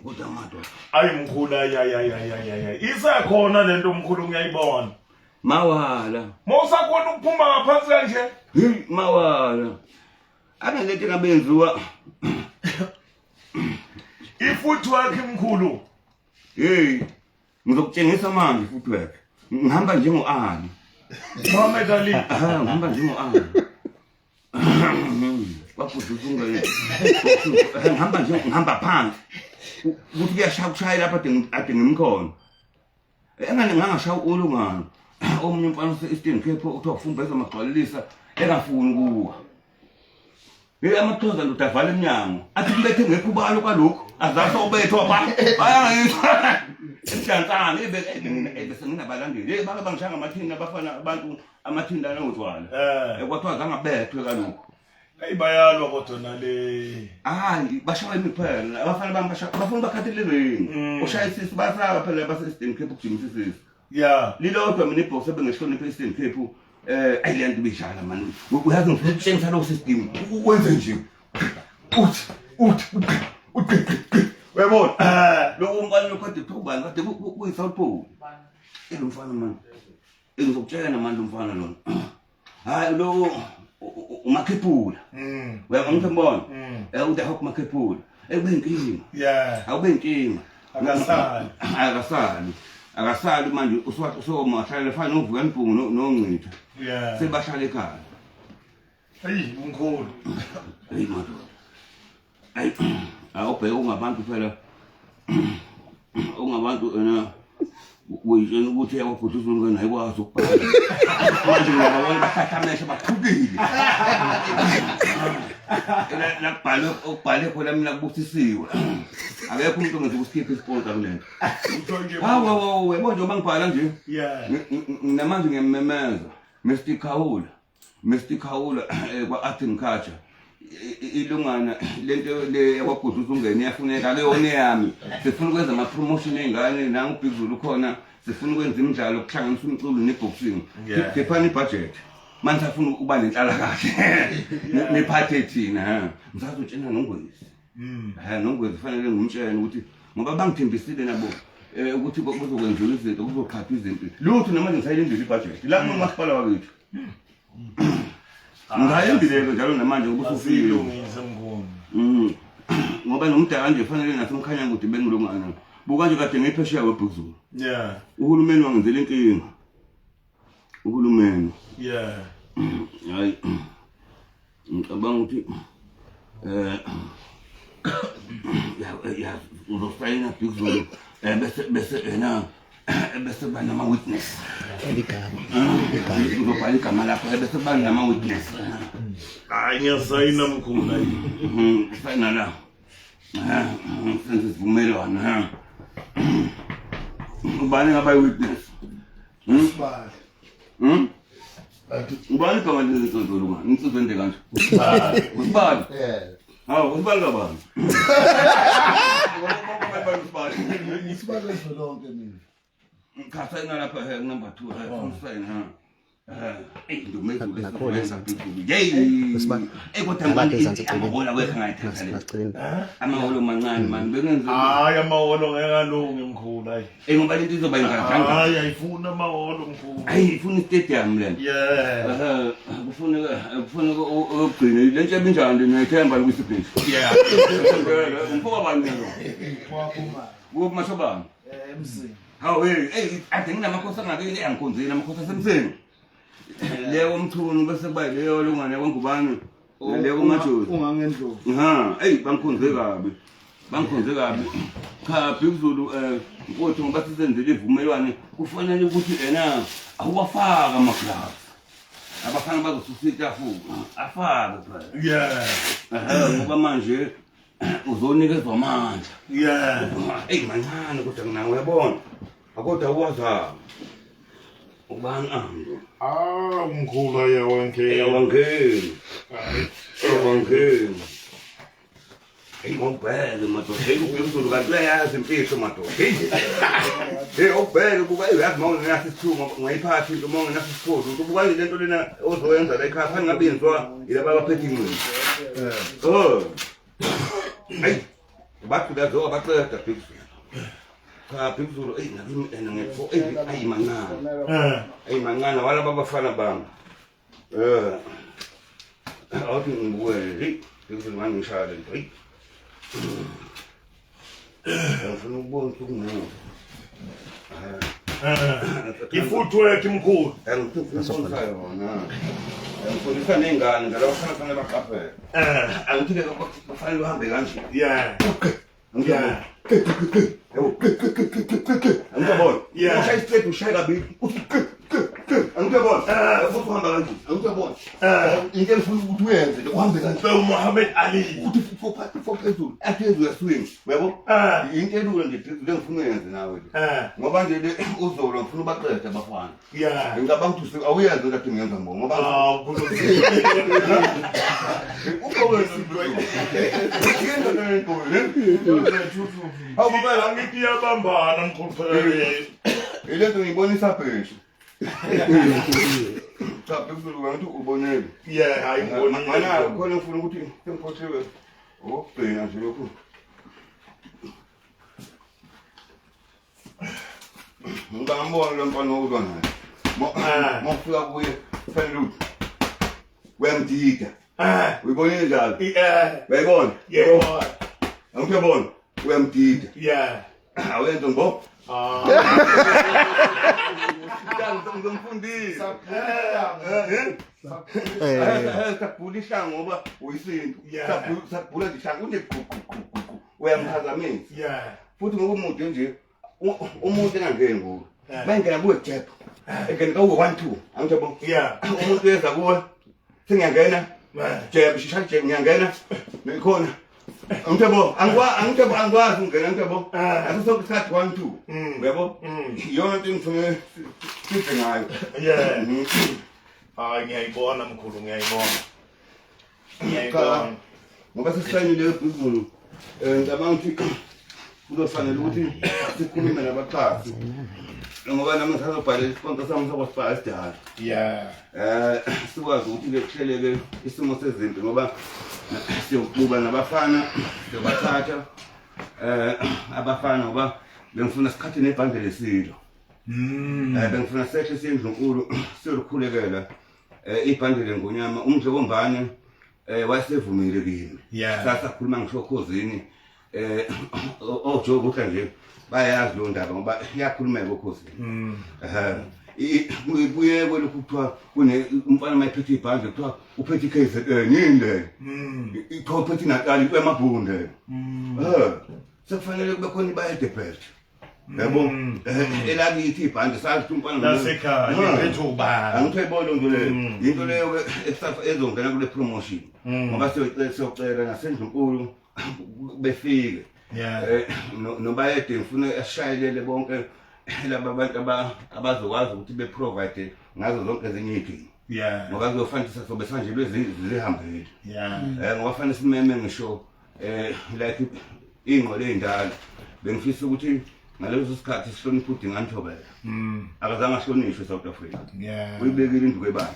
kodwa madoda ayi mkhulu ya isakhona lento mkhulu ngiyayibona mawala mawusakhona ukuphuma ngaphansi kanje mawala abalete ngabenziwa ifootwork mkhulu ngizokutshengisa manje ifootwork ngihamba njengo-Ali Muhammad Ali ngihamba njengo-Ali ngihamba phansi ukuthi kuyashaya kushaya lapha ade ngimkhona engane ngangashaya ulungano omunye umfana use-Eastern Cape uthiwa kufumbeza magcwalelisa engafuni kuwa amathoza ndoda avala emnyango athi kubethe ngekho ubalo kwalokhu azathi ubethwa pha ayangizwa emhlanhlanga bese nginabalandeli bake bangishaya ngamathinda abafana abantu amathinda anotshwala kwathiwa zange abethwe kalokhu Hey bayalwa kodwa nale. Hayi bashaya imiphela abafana bami bafuna bakhatheleleni ushayisisi basaba phela base Eastern Cape ukujimisisisa Yeah. lilodwa mina ibhox ebengihlonipha Eastern Cape ayilanto bejala man uyazi ngifuna ukutshengisa lo system wenze nje uthi uyabona lo umbani lokade phubani kade kuyi South Pole elumfana man engizokutshela manje umfana lo hayi lo umakhephula uyangibona udahok makhephula ekubinkinga Yeah. awubinkinga Akasali. akasali manje usomashayela fana uvuka impungu noncitha Yeah. sebashala ekhaya Hey mkhulu. hey madoda ay awubheka ungabantu phela ungabantu uyitshela ukuthi yakubhuduza ngene ayikwazi ukubhala manje ngiyabona bakhahlamesha baphukile lakubhale khona mina kubusisiwe akekho umuntu ongenza ukusikhipha isiponsa kulento hawo uyabona njengoba ngibhala nje Yeah. namanje ngiyamemeza Mr. Khawula kwa Acting Culture ilungana lento le yakubhuduza ungene iyafuneka akuyona yami sifuna ukwenza ama promotion engane nangu Big Zulu khona sifuna ukwenza imidlalo ukuhlanganisa umculo neboxing kephana ibudget manje sifuna ukuba nenhlala kahle nephathe thina ngisazotshena nongwezi nongwezi fanele ngumtshela ukuthi ngoba bangithembisile nabo ukuthi kuzokwenziwa izinto kuzoqhapha izinto lutho namanje ngisayilindile ibudget la umasipala wakithi ngayembileke njalo namanje ubusufile Silungisa mkhulu. ngoba nomdala nje fanele nasemkhanya ukuthi bengilungana buka nje kade ngiphesheya weBhuzulu Yeah. uhulumeni wangenzela inkinga uhulumeni Yeah. hayi ngicabanga ukuthi ya uzosayina Bhuzulu bese bese banama witness uzobhala igama lakho bese banama witness Hayi ngiyasayina mkhulu hayi. Sayina la senze sivumelwano ubani ngaba witness Bye. ubani igama lezintolo ngani insizwe ende kanje usibani hawo usibani kabani Isibalo lonke mina. Ngikhathayina lapha number 2 phone ndumezulu lesikwenza Bhuzulu yey kodwa manje amaholo wekha ngayithatha amaholo mancane manje bengenza Hayi amaholo ngeke alunge mkhulu hayi. ngoba lento izoba ingakanga Hayi ayifuna amaholo mkhulu. hayi ifuna istadium lento Yeah. kufuneka ugcine lento ebinjani nethemba lokwisibhizi Yeah. umfoka bani lo Kwaphuma kumasobani MC. hawo ade nginamakhosi angakile yangikhonzile amakhosi asemseni leyo umthunu bese kuba leyo lungane kwangubani leyo kumajozi Ungangendlovu. bangkhonze kabi cha Bhuzulu mfowethu ngoba sisenzele ivumelwane kufanele ukuthi awafaka amaglass abafana bazosusita futhi afake phela Yeah. ngoba manje uzonikezwa amandla Yeah. mancane kodwa nginawe uyabona akodwa uwazama ubani Mkhulu ayawangena. Awangeni. Ngobheke madoda uBhuzulu kanti uyayazi imfihlo madoda ubheke kuba uyazi mawona nasithunga ngayiphathi into mawona nasiphozo ubuka lento lena ozoyenza la ekhaya phani ngabenzwa ilaba abaphethe ingqondo hayi bathi bazo abaqeda Bhuzulu cha Bhuzulu nakimi ngekho mancane wala babafana bami awuthi ngibuke Bhuzulu manje ngishaya lento ngifuna ukubona ukuthi Ifootwork mkhulu. ngifuna yona ngifundisa nengane ngalo kufanele baqaphele angithi kufanele uhambe kanje Yeah. ngiyabona ngiyabona ushaya straight ushaya kabili angiyabona futhi uhamba kanjani angiyabona into engifuna ukuthi uyenze uhambe kanjani Muhammad Ali uthi phezulu aphezulu yaswing yabo into elula nje ngifuna uyenze nawe ngoba nje uzolo ngifuna ubaqede abafana yeah ngicabanga ukuthi awuyenze ukuthi ngiyenza mbongo ngoba awubala ngithi iyabambana mkhuluphelele ilento ngibonisa phesha cha phezulu ngathi ubonele yeah hayi ngibona mana khona ngifuna ukuthi sengiphothewe okubhena nje lokhu ngibambona lo mfana ulo naye mofika kuye fanele wemdida uyibonile njalo uyayibona yeah angiyabona wemdida yeah awenze ngo ngimfundisa sakubulisa ngoba uyisinto sakubula dishanga une uyamphazamisa yeah futhi ngoba umuntu nje umuntu engangeni ngoba bayingena kuwe jepho engene ka 1 2 angiyabona yeah umuntu eza kuwe singiyangena jepho shishaje ngiyangena ngikhona angiyabona angikwazi ungena angiyabona akusonke isikhathi 1 2 uyabo yona into ngifuna sithi ngayo yeah hayi ngiyayibona mkhulu ngiyayibona ngoba sisayinile ebhizulu ngicabanga ukuthi kuzofanele ukuthi sikhulume nabaqhashi ngoba nami ngisazobhala isiponto sami sokwasiphala sidala yeah sikwazi ukuthi-ke kuhleleke isimo sezinto ngoba siyokuba nabafana siyobathatha abafana ngoba bengifuna sikhathi nebhande lesilo bengifuna sehle siyendlunkulu siyolukhulekela ibhandile ngonyama umdlokombane wasevumile kimi sasakhuluma ngisho khosini ojogo ukuthi nje bayazi lo ndaba ngoba iyakhulumeka okhosini ibuye kwelokhu kuthiwa umfana mayiphethe ibhande kuthiwa uphethe KZN yini le ithiwa uphethe iNatali emabhunde sekufanele kube khona ibayedebhet yabo elakithi ibhande sathi umfana lasekhaya iphethe ubaba angithebona into leyo into leyo ezongena kule promotion ngoba siyocela nasendlunkulu befike nobayede ngifuna ashayelele bonke laba bantu abazokwazi ukuthi beprovide ngazo zonke ezinye idingo ngoba kuyofanele sobe sanje lwezihambile ngoba fanele simeme ngisho like ingqole endala bengifisa ukuthi ngaleso sikhathi sihloniphe uDinganthobela akazange ahlonishwe eSouth Africa uyibekile induku ebandla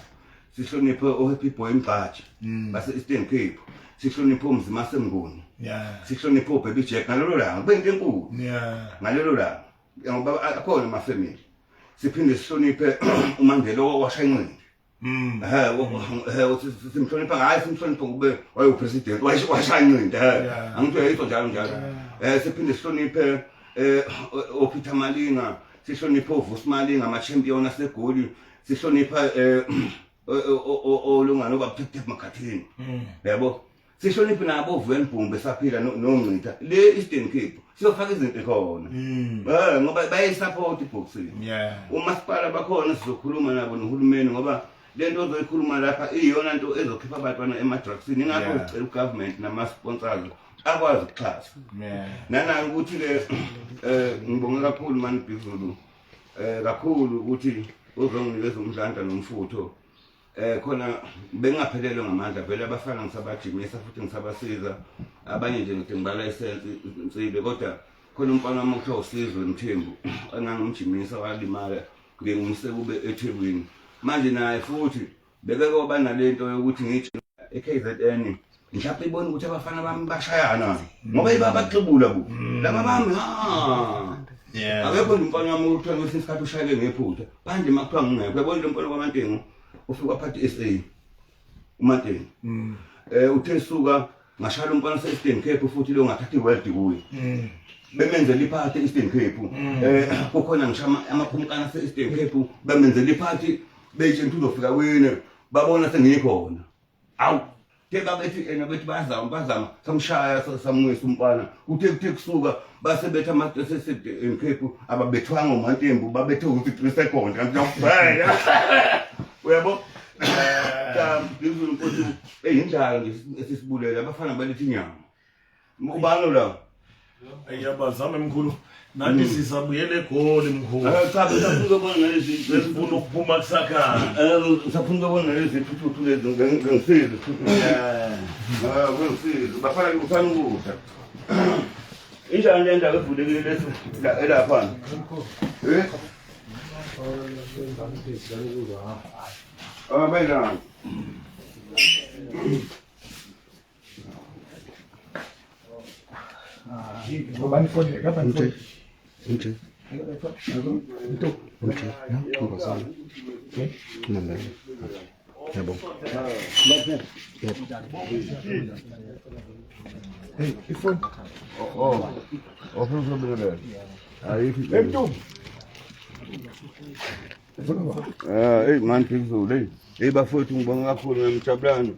sihloniphe oHappy Boy Mgcaji base Eastern Cape sihloniphe uMzima Senguni sihloniphe uBaby Jack ngalelo langa kube into enkulu ngalelo langa ngoba akhona amafamily siphinde sihloniphe uMandela washayinqindi simhlonipha ngaye simhlonipha kube wayepresident washayinqindi angithi yayitho njalo siphinde sihloniphe oPeter Malinga sihloniphe uVusi Malinga ama-champion asegoli sihlonipha olungana obaProtect Makhathini yabo sihloniphe nabo Vuelbhumbe saphila noNgcitha le Eastern Cape siyofaka izinto khona ngoba bayisupport iboxing umasipala bakhona sizokhuluma nabo nohulumeni ngoba lento ozoyikhuluma lapha iyona into ezokhipha abantwana emadrugsini ingakho ucela ugovernment nama-sponsors akwazi ukuxhasa nanani ukuthi-ke ngibonge kakhulu mani Bhizulu kakhulu ukuthi uzonginikeza umdlandla nomfutho khona bengaphelelwe ngamandla vele abafana ngisabajimisa futhi ngisabasiza abanye nje ngithi ngibala isensi insile kodwa khona umfana wami kuthiwa uSizwe Mthembu engangimjimisa walimala ngingumse kube eThekwini manje naye futhi bekeke oba nalento yokuthi ngithi eKZN mhlawumbe ibona ukuthi abafana bami bashayana ngoba ibabaxibula bu laba bami akekho umfana wami ukuthiwa ngesinye isikhathi ushayele ngephutha manje makuthiwa ngingekho yabona lo mfana kwaMantengo ufika phathi SA uMantengo uthe suka ngashaya umfana se-Eastern Cape futhi lo ngathathi iWorld kuye bemenzela iphathi e-Eastern Cape kukhona ngisho amaphumkana ase-Eastern Cape bemenzela iphathi beyitshela ukuthi uzofika wena babona sengikhona awu babethi bethi bazama samshaya samwisa umfana kuthe kusuka base betha amasesede enkephu ababethwanga uMantembu babethe ukuthi 3 seconds ngiyakubheka uyabo ngizulu mfowethu indlala esisibulela abafana balethi inyama ubani la ayabazama mkhulu nathi sisabuyele egoli mkhulu cha besafuna ngalezi sifuna ukuphuma kusakhanya usafuna ukubona lezi thuthu lezi ngengisize ngengisize bafana ufana ukudla injani le ndawo evulekile lethi elapha bayila ngobani fonde kapha fonde Unche. Nto. Unche. No, ngozana. Okay. Nanda. Yabo. Hey, ifoni. Ofuna ukubingelela ayiphi Emntu. hey man phezulu hey bafowethu ngibonga kakhulu ngemjabulano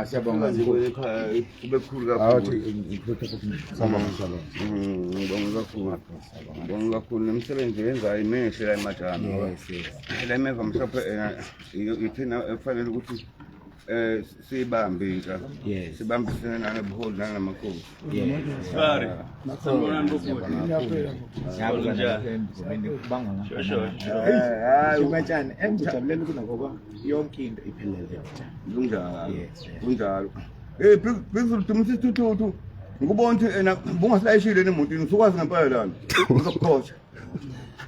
Siyabonga ekhaya kube kukhulu awuthi kakhulu sama msalo. ngibonga kakhulu nemsebenzi yenzayo imehle la emajana la emeva mhlophe ithina efanele ukuthi sibambe nja sibambisene nangebuholi nangamakhosi Sorry. Batshana engijabulele ukuthi ngoba yonke into iphelele kunjalo phezulu dumisa isithuthu ngikubona ukuthi ena bungasalayishile nemotini usukwazi ngempela lana uzokukhosha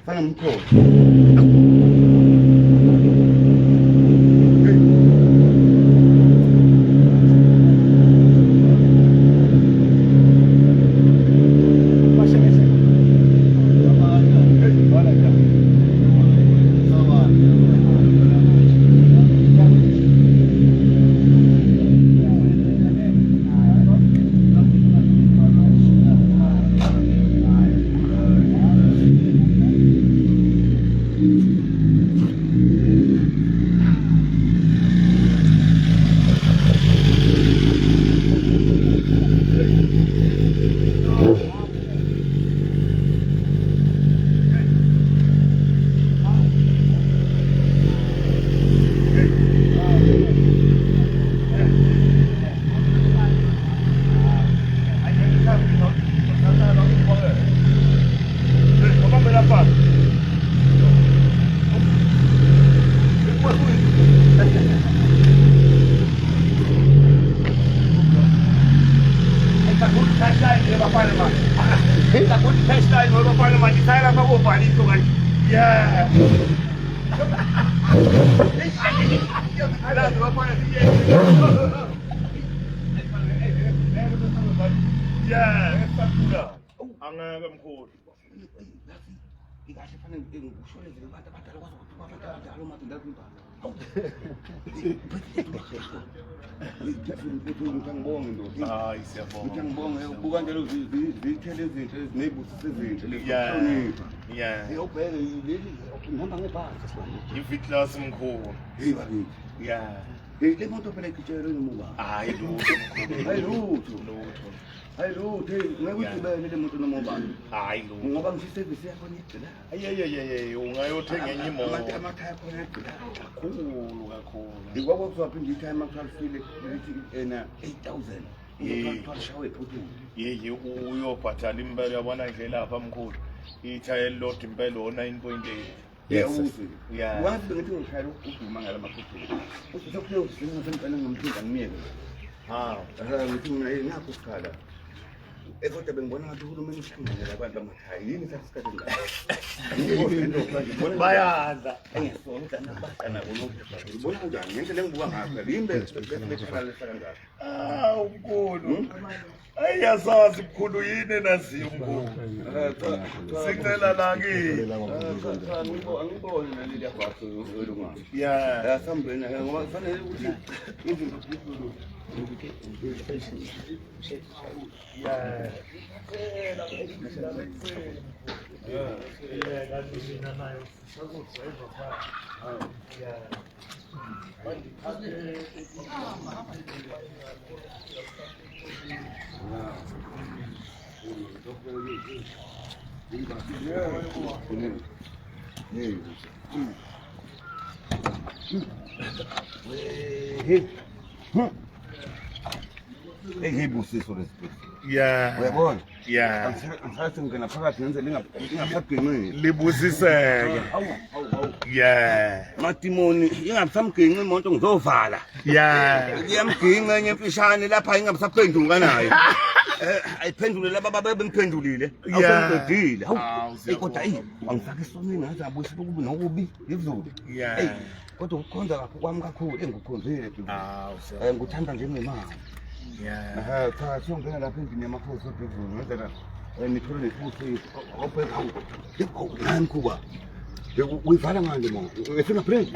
fana umkhosha angeke mkhulu ikahle fanele ngikushwele abantu abadala kwazi ukuthi abadala umadala ngibonge ndoda hayi siyabonga ngibonge ubuka njalo zithele izinto ezinebusisa izinto yeah leli ngihamba ngebhasi i-class mkhulu hey bakithi yeah le moto phela igitshelwe numuba hayi lutho mkhulu hayi lutho ngekugibele le moto numuba hayi lutho ngoba ngiseservice yakho nigcina ayeyeyeye ungayothenga enye imoto amathaya khona agcina kakhulu ndikwakho kuzwaphinda i-time akuthwalifile lithi ena 8,000 shawe ephuthume yeye uyobhatala impela yabona nje lapha mkhulu ithaya elilodwa impela o9.8 wazi ngithi ngishayela ukuduma ngala maphuthume usekuhle usengempela ngimthinda ngimiyeke ngithi mina ngakho isikhala kodwa bengibona ngathi uhulumeni uhlanganyela abantu amakhaya yini sasikhathi bayadla engesonke nabaqana ngibona kanjani ngendlela engibuka ngayo limbe besibethakalisa kanjalo mkhulu ayasazi mkhulu yini naziyo mkhulu sicela la kimi angiboni naleli yabhaso elungana yeah sambena ngoba kufanele ukuthi izinto yeah Eyibusiso lesibhedlela. Yeah. Uyabona? Yeah. Angisathi ngena phakathi ngenze lingasaginqiki. Libusiseke. Hawu. Yeah. Matimoni ingabisamginqi imoto ngizovala. Yeah. Iyamginqa enye emfishane lapha ingabisaphenduka nayo. Ayiphendule laba babemphendulile. Awusemqedile. Hawu. Kodwa angifake isonini ngathi abuyise ukubi nokubi izulu. Yeah. Kodwa ukukhonza kwami kakhulu engikukhonzile. Ngikuthanda njengemali. Yeah. Cha siyongena lapha endlini yamakhosi ophezulu ngenzela nithole nefuthi ophe nani kuba uyivala ngani moto efuna break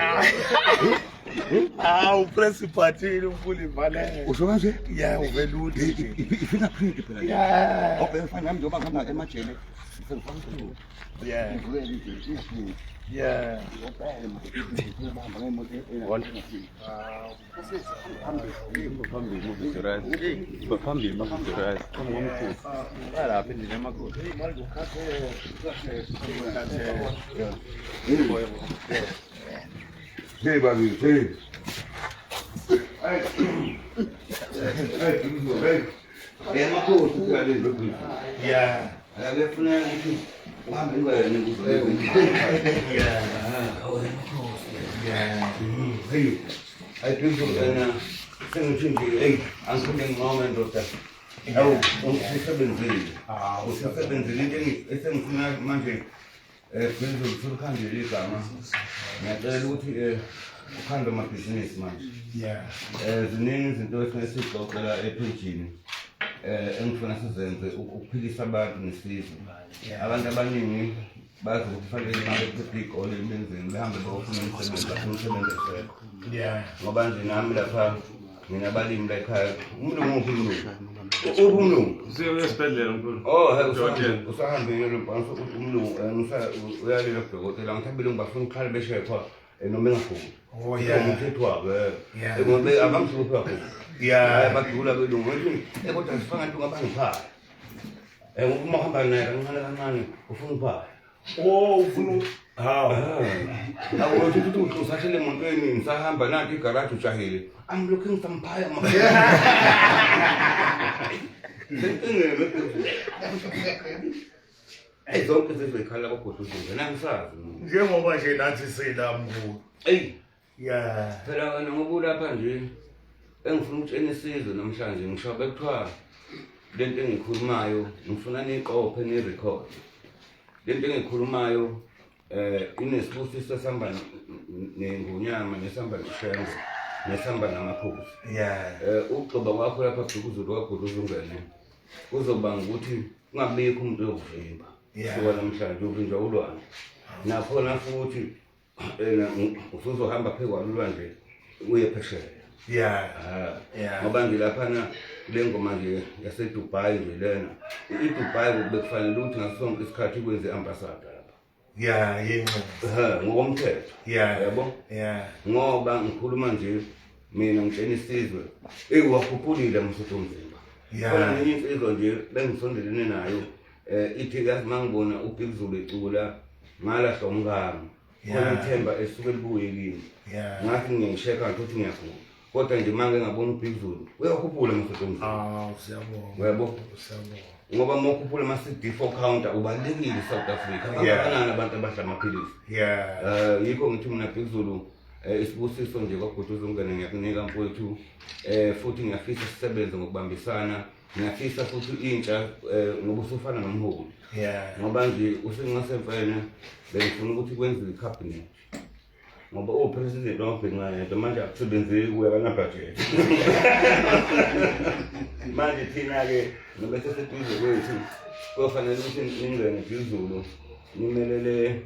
Press iphathile umfuli valele. usho kanje Uveluthi. ifuna break phela Yeah. ophe nami njengoba ngihamba emajele Yeah. Yeah. Hey, baby, hey. Hey, makhosi kale lokhu. Yeah. Akefuna ukuthi uhambe ngene ngizwe. Hey. Ayiphinzulana. Sengithi nje hey, angifune ngqondo ndoda. Awu, usisebenzile. Usisebenzile into esengifuna manje phezulu futhi igama. Ngiyacela ukuthi ukhande amabhizinisi manje. Yeah. Ziningi izinto esizixoxela ephejini. Engifuna sizenze ukuphilisa abantu nesizwe. Abantu abaningi bazi ukuthi kufanele imali epublic ole benzeni behambe bayofuna umsebenzi esekho. Yeah. Ngoba nje nami lapha nginabalimi la ekhaya. Umlungu. Umlungu. Usiyesibhedlela mkhulu. Usahambile lo bhanso ukuthi umlungu uyalila udokotela ngithambile ngibafuna uqhale beshekwa noma engaguli. Oh yeah. Umthetho wabo. Yeah. Ngoba abamhluphi kakhulu. Yeah. Badlula belungu ngithi kodwa sifanga into ngabangiphala. Uma uhamba naye kancane ufuna uphala. Ufuna Awuthi ukuthi usahlele emontweni ngisahamba nathi igarage ujahile. I'm looking some pie ma. Zonke zizikhala kwaGoduzile nangisazi. njengoba nje nathi sila mkhulu. Yeah. Phela wena ngoba lapha nje engifuna ukutshena isizwe namhlanje ngishobe kuthiwa lento engikhulumayo ngifuna niqophe ni-record. Lento engikhulumayo inesibusiso sihamba neNgonyama nesihamba neShengo nesihamba namakhosi. Yeah. Ugcoba kwakho lapha Bhekuzulu kwaGoduzungene kuzoba ukuthi kungabikho umuntu oyovimba. Kuba namhlanje uvinjwa ulwane. Nakhona futhi usuzohamba phezulu ulwandle uye phesheya. Yeah. Ngoba nje laphana le ngoma nje yaseDubai nje lena. IDubai bekufanele ukuthi ngaso sonke isikhathi kwenze ambassador lapha. Yeah, yebo. Ngokomthetho. Yeah. Yabo? Yeah. Ngoba ngikhuluma nje mina ngitshena isizwe wakhuphulile umsuthu umzimba. Khona ngenye insizwa nje bengisondelene nayo ithi yazi mangibona uBhekuzulu ecula ngalahla umngami. Khona ithemba esuke libuye kimi. Ngathi ngiyisheka ukuthi ngiyagula. Kodwa nje manje ngabona uBhekuzulu uyakhuphula umsuthu umzimba. Siyabonga. Yabo? Siyabonga. Ngoba mawukhuphula ama-CD4 counter ubalulekile South Africa. Abangakanani abantu abadla amaphilisi. Yeah. Yikho ngithi mina Bhekuzulu isibusiso nje kwaGoduzungene ngiyakunika mfowethu. Futhi ngiyafisa sisebenze ngokubambisana. Ngiyafisa futhi intsha ngoba usufana nomholi. Yeah. Ngoba nje usengasemfene bengifuna ukuthi kwenziwe icabinet. Ngoba upresident wabhenqayo manje akusebenzeki kuya kana budget. Manje thina ke ngoba seseduze kwethu kufanele ukuthi ningene Bhekuzulu nimelele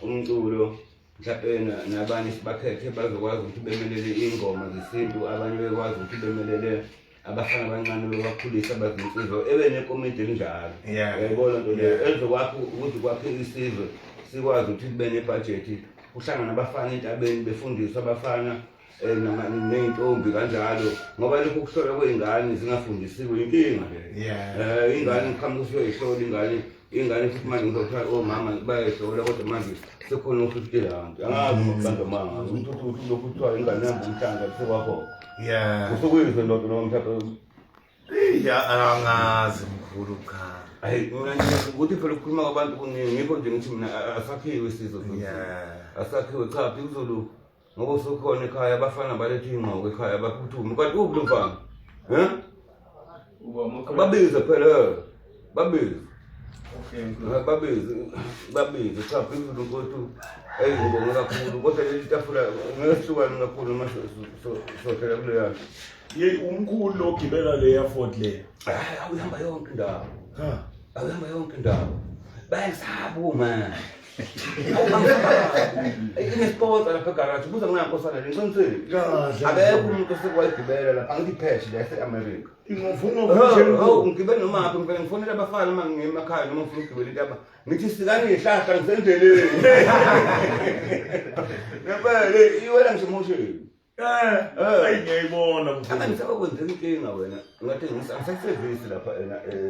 umculo mhlawumbe nabanye sibakhethe bazokwazi ukuthi bemelele ingoma zesintu abanye bekwazi ukuthi bemelele abafana abancane bebakhulisa abazinsizwa ebenekomiti elinjalo Yeah. yayibona nto Yeah. leyo ezokwakho ukuthi kwakhe isizwe sikwazi ukuthi kube nebhajethi kuhlangana abafana entabeni befundiswa abafana ney'ntombi kanjalo ngoba lokhu kuhlola kwey'ngane zingafundisiwe inkinga Yeah. ingane ngikhambe usuyoyihlola ingane futhi manje ngizokuthiwa omama bayayihlola kodwa manje sekhona u-50 rand angazi ngokubantu manga umuntu lokhu kuthiwa ingane yami umhlanga kusekwakhona Yeah. usukuyizwe loo nto noma mhlawumbe Yeah, angazi mkhulu khaya. hayi mina ngithi ukuthi phela ukukhuluma kwabantu kuningi ngikho nje ngithi mina asakhiwe isizwe Yeah. asakhiwe cha phezulu ngoba usukhona ekhaya abafana baletha ingqoko ekhaya baphuthuma kanti ubulo mfana babize phela babize babize cha phezulu kodwa ngibonga kakhulu kodwa leli tafula ngehlukana kakhulu mase sophela kule yakhe Ye umkhulu lo gibela le airport le. awuhamba yonke indawo Ha. awuhamba yonke indawo bayasaba man inesport lapha egarage buza nginankosana lenqinisile Kahle. akekho umuntu osekwayigibela lapha angithi-patch la ese-America Ingofuna ukutshela ngigibele nomaphi ngivele ngifonela abafana uma ngemakhaya noma ngifuna ukugibela intaba ngithi sikani ihlahla ngisendleleni ngempela iwela ngisho emosheni Hayi ngiyayibona mkhulu. angisakwenza inkinga wena ngathi angisasevisi lapha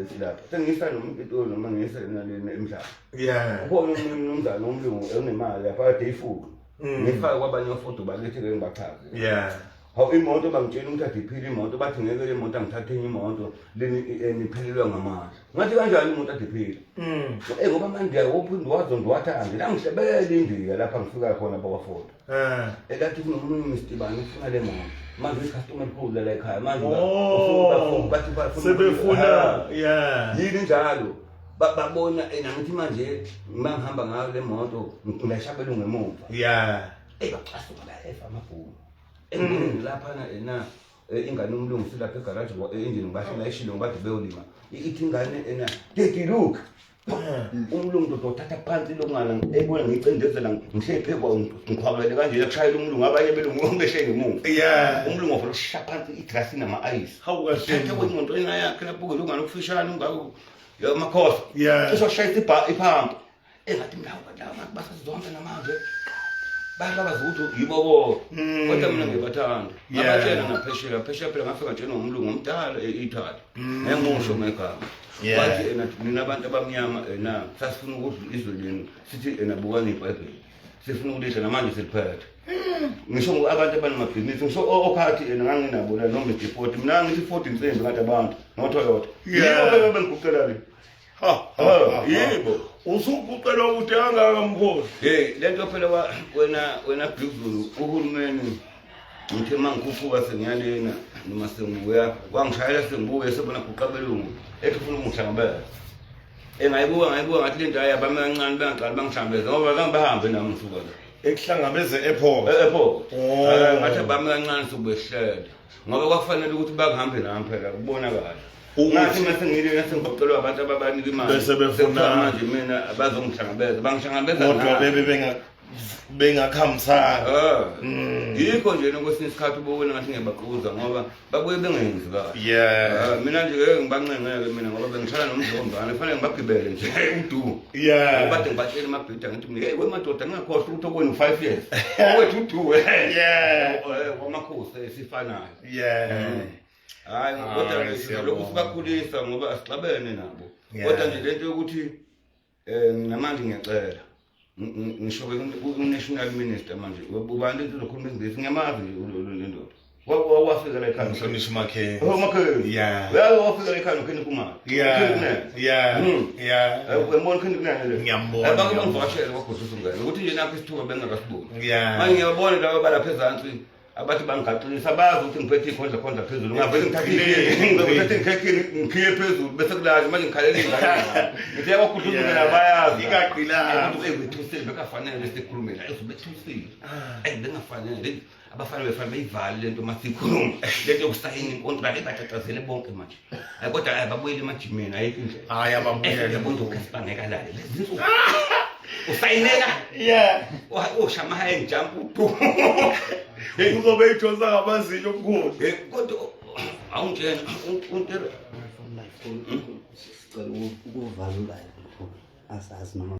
silapha sengiyisa nomuntu etoli noma ngiyisa nalena emhlaba Yeah. ukhona umnumzana omlungu onemali lapha kade ifudu ngifake kwabanye abafudu bakithi ke ngibachaze Yeah. hawu imoto bangitshela ukuthi adiphile imoto bathi ngeke le moto angithathe enye imoto niphelelwa ngamandla ngathi kanjani imoto adiphile ngoba manje uphinde wazondiwathande la ngihlebele indiya lapha ngifika khona bakwafoto elathi kunomunye umistibane ufuna le moto manje icustomer likhulu la ekhaya manje bathi Sebefuna. Yeah. yini njalo babona nangithi manje ngihamba ngayo le moto ngishabela ngemuva Yeah. bacasuka bayefa amabhuku engini lapha ingane umlungu silapha egarage engine ngibashela eshilo ngibade beyolima ithi ingane take a look umlungu dodothatha phansi lokungana ebona ngicindezela ngishephe ngikhwabele kanje yakushayela umlungu abanye belungu ngombeshe ngemuva Yeah. umlungu ofuna ukushaya phansi idrasi nama-ice Hawu kahle. thathe kwemoto yakhe lapho kelungana okufishane ungako yamakhosa Yeah. uzoshayisa iphampa engathi mlawu basazonke namanje bayabaza ukuthi yibo bo kodwa mina ngibathanda ngabatshela ngaphesheya phela ngafika tshena ngomlungu omdala eItaly ngemusho ngegama wathi nina abantu abamnyama sasifuna ukudla izwe lenu sithi bukani iBhayibheli sifuna ukulidla namanje siliphethe ngisho abantu abanamabhizinisi ngisho okhathi nganginabo la noma i40 mina ngithi 40 insimbi ngathi abantu noToyota yibo bengiguqela le yebo Usukucela ukuthi angaka mkhulu. lento phela wena Bhizulu uhulumeni ngithe mangikhuphuka sengiyalena noma sengibuya wangishayela sengibuye sebona guqabelungu ekufuna ungihlangabeza ngayibuka ngathi lento ayabami kancane bengaqala bangihlambeza ngoba bangibahambe nami ngisuka la Ekuhlangabeze airport. ngathi abami kancane sokubehlele ngoba kwakufanele ukuthi bangihambe nami phela kubonakala ngathi mase ngilena sengigoqelwa abantu ababanika imali Bese befuna manje mina bazongihlangabeza bangihlangabeza kodwa bebe bengakhambisana. yikho nje kwesinye isikhathi ubona ngathi ngiyabaquza ngoba babuye bengenzi kahle Yeah. mina nje ngibancengeke mina ngoba bengishaya nomdlombane kufanele ngibagibele nje udu Yeah. bade ngibatshela emabhida ngithi mina hey wemadoda ngingakhohlwa ukuthi okwenu 5 years owethu udu Yeah. wamakhosi sifanayo Yeah. hayi kodwa lokhu sibakhulisa ngoba asixabene nabo kodwa nje lento yokuthi namanje ngiyacela ngisho ku-national minister manje ubani lento zokhuluma izingisi ngiyamazi lento wafika la ekhaya Mhlonishwa Makhenge. Makhenge Yeah. wafika la ekhaya nokheni kumali wembona kheni kunene Ngiyambona. bakubangivakashele kwagodusa umngane ukuthi nje nakho isithuba bengingakasiboni Yeah. manje ngiyabona laba balapha ezansi abathi bangigaqisa bazi ukuthi ngiphethe ikhondla phezulu ngavele ngithathe ngikhiye phezulu bese kulazi manje ngikhalela ingane ngithi yabakhudluzela nabayazi Ikaqilanga. ukuthi bethusile bekafanele sikhulume la bethusile bengafanele abafana befana beyivale lento masikhuluma lento yokusayina inkontrakt ebatatazele bonke manje kodwa babuyele emajimeni ayikho indlela Hayi ababuyele. yabona ukasibangeka la lezinto usayineka Yeah. ushama high jump Uzobe ijosa ngamazinyo mkhulu. kodwa awungitshena untere Sicela ukuvalula asazi noma